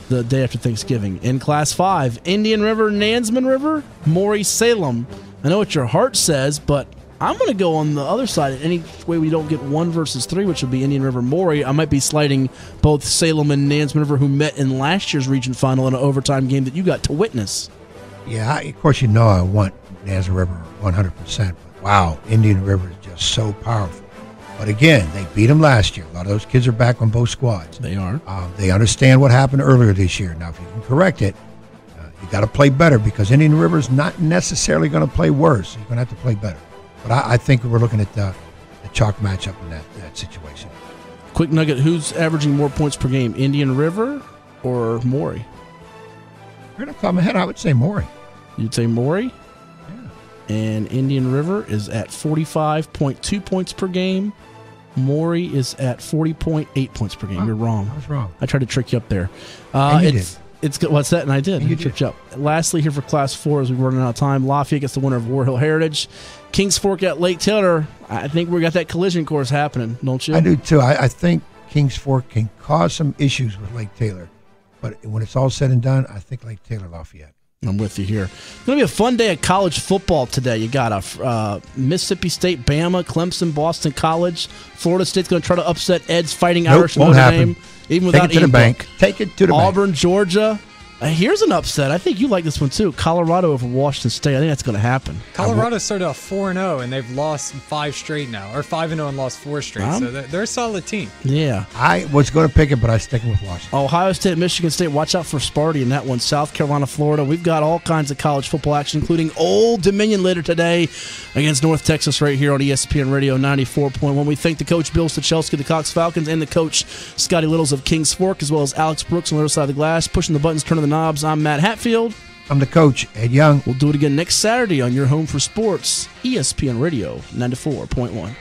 the day after Thanksgiving. In Class 5, Indian River, Nansemond River, Maury, Salem. I know what your heart says, but I'm going to go on the other side. Any way we don't get 1 versus 3, which would be Indian River, Maury, I might be sliding both Salem and Nansemond River, who met in last year's region final in an overtime game that you got to witness. Yeah, of course, I want Nansemond River 100%. Wow, Indian River is just so powerful. But again, they beat them last year. A lot of those kids are back on both squads. They are. They understand what happened earlier this year. Now, if you can correct it, you got to play better because Indian River is not necessarily going to play worse. You're going to have to play better. But I think we're looking at the chalk matchup in that situation. Quick nugget, who's averaging more points per game, Indian River or Maury? Right off the top of my head, I would say Maury. You'd say Maury? And Indian River is at 45.2 points per game. Maury is at 40.8 points per game. You're wrong. I was wrong. I tried to trick you up there. You did. It's good. What's that? And I did. You tricked you up. Lastly, here for Class 4, as we're running out of time, Lafayette gets the winner of War Hill Heritage. Kings Fork at Lake Taylor. I think we got that collision course happening, don't you? I do too. I think Kings Fork can cause some issues with Lake Taylor, but when it's all said and done, I think Lake Taylor, Lafayette. I'm with you here. It's going to be a fun day of college football today. You got a Mississippi State, Bama, Clemson, Boston College. Florida State's going to try to upset Ed's Fighting Irish Notre Dame, even without Take it to the bank. Take it to the Auburn, Georgia, Here's an upset. I think you like this one too. Colorado over Washington State. I think that's going to happen. Colorado started off 4-0, and they've lost 5 straight now, or 5-0 and lost 4 straight. So they're a solid team. Yeah. I was going to pick it, but I'm sticking with Washington. Ohio State, Michigan State. Watch out for Sparty in that one. South Carolina, Florida. We've got all kinds of college football action, including Old Dominion later today against North Texas right here on ESPN Radio 94.1. We thank the coach Bill Stachelski, the Cox Falcons, and the coach Scottie Littles of Kings Fork, as well as Alex Brooks on the other side of the glass, pushing the buttons, turning the knobs. I'm Matt Hatfield. I'm the coach, Ed Young. We'll do it again next Saturday on your home for sports, ESPN Radio 94.1.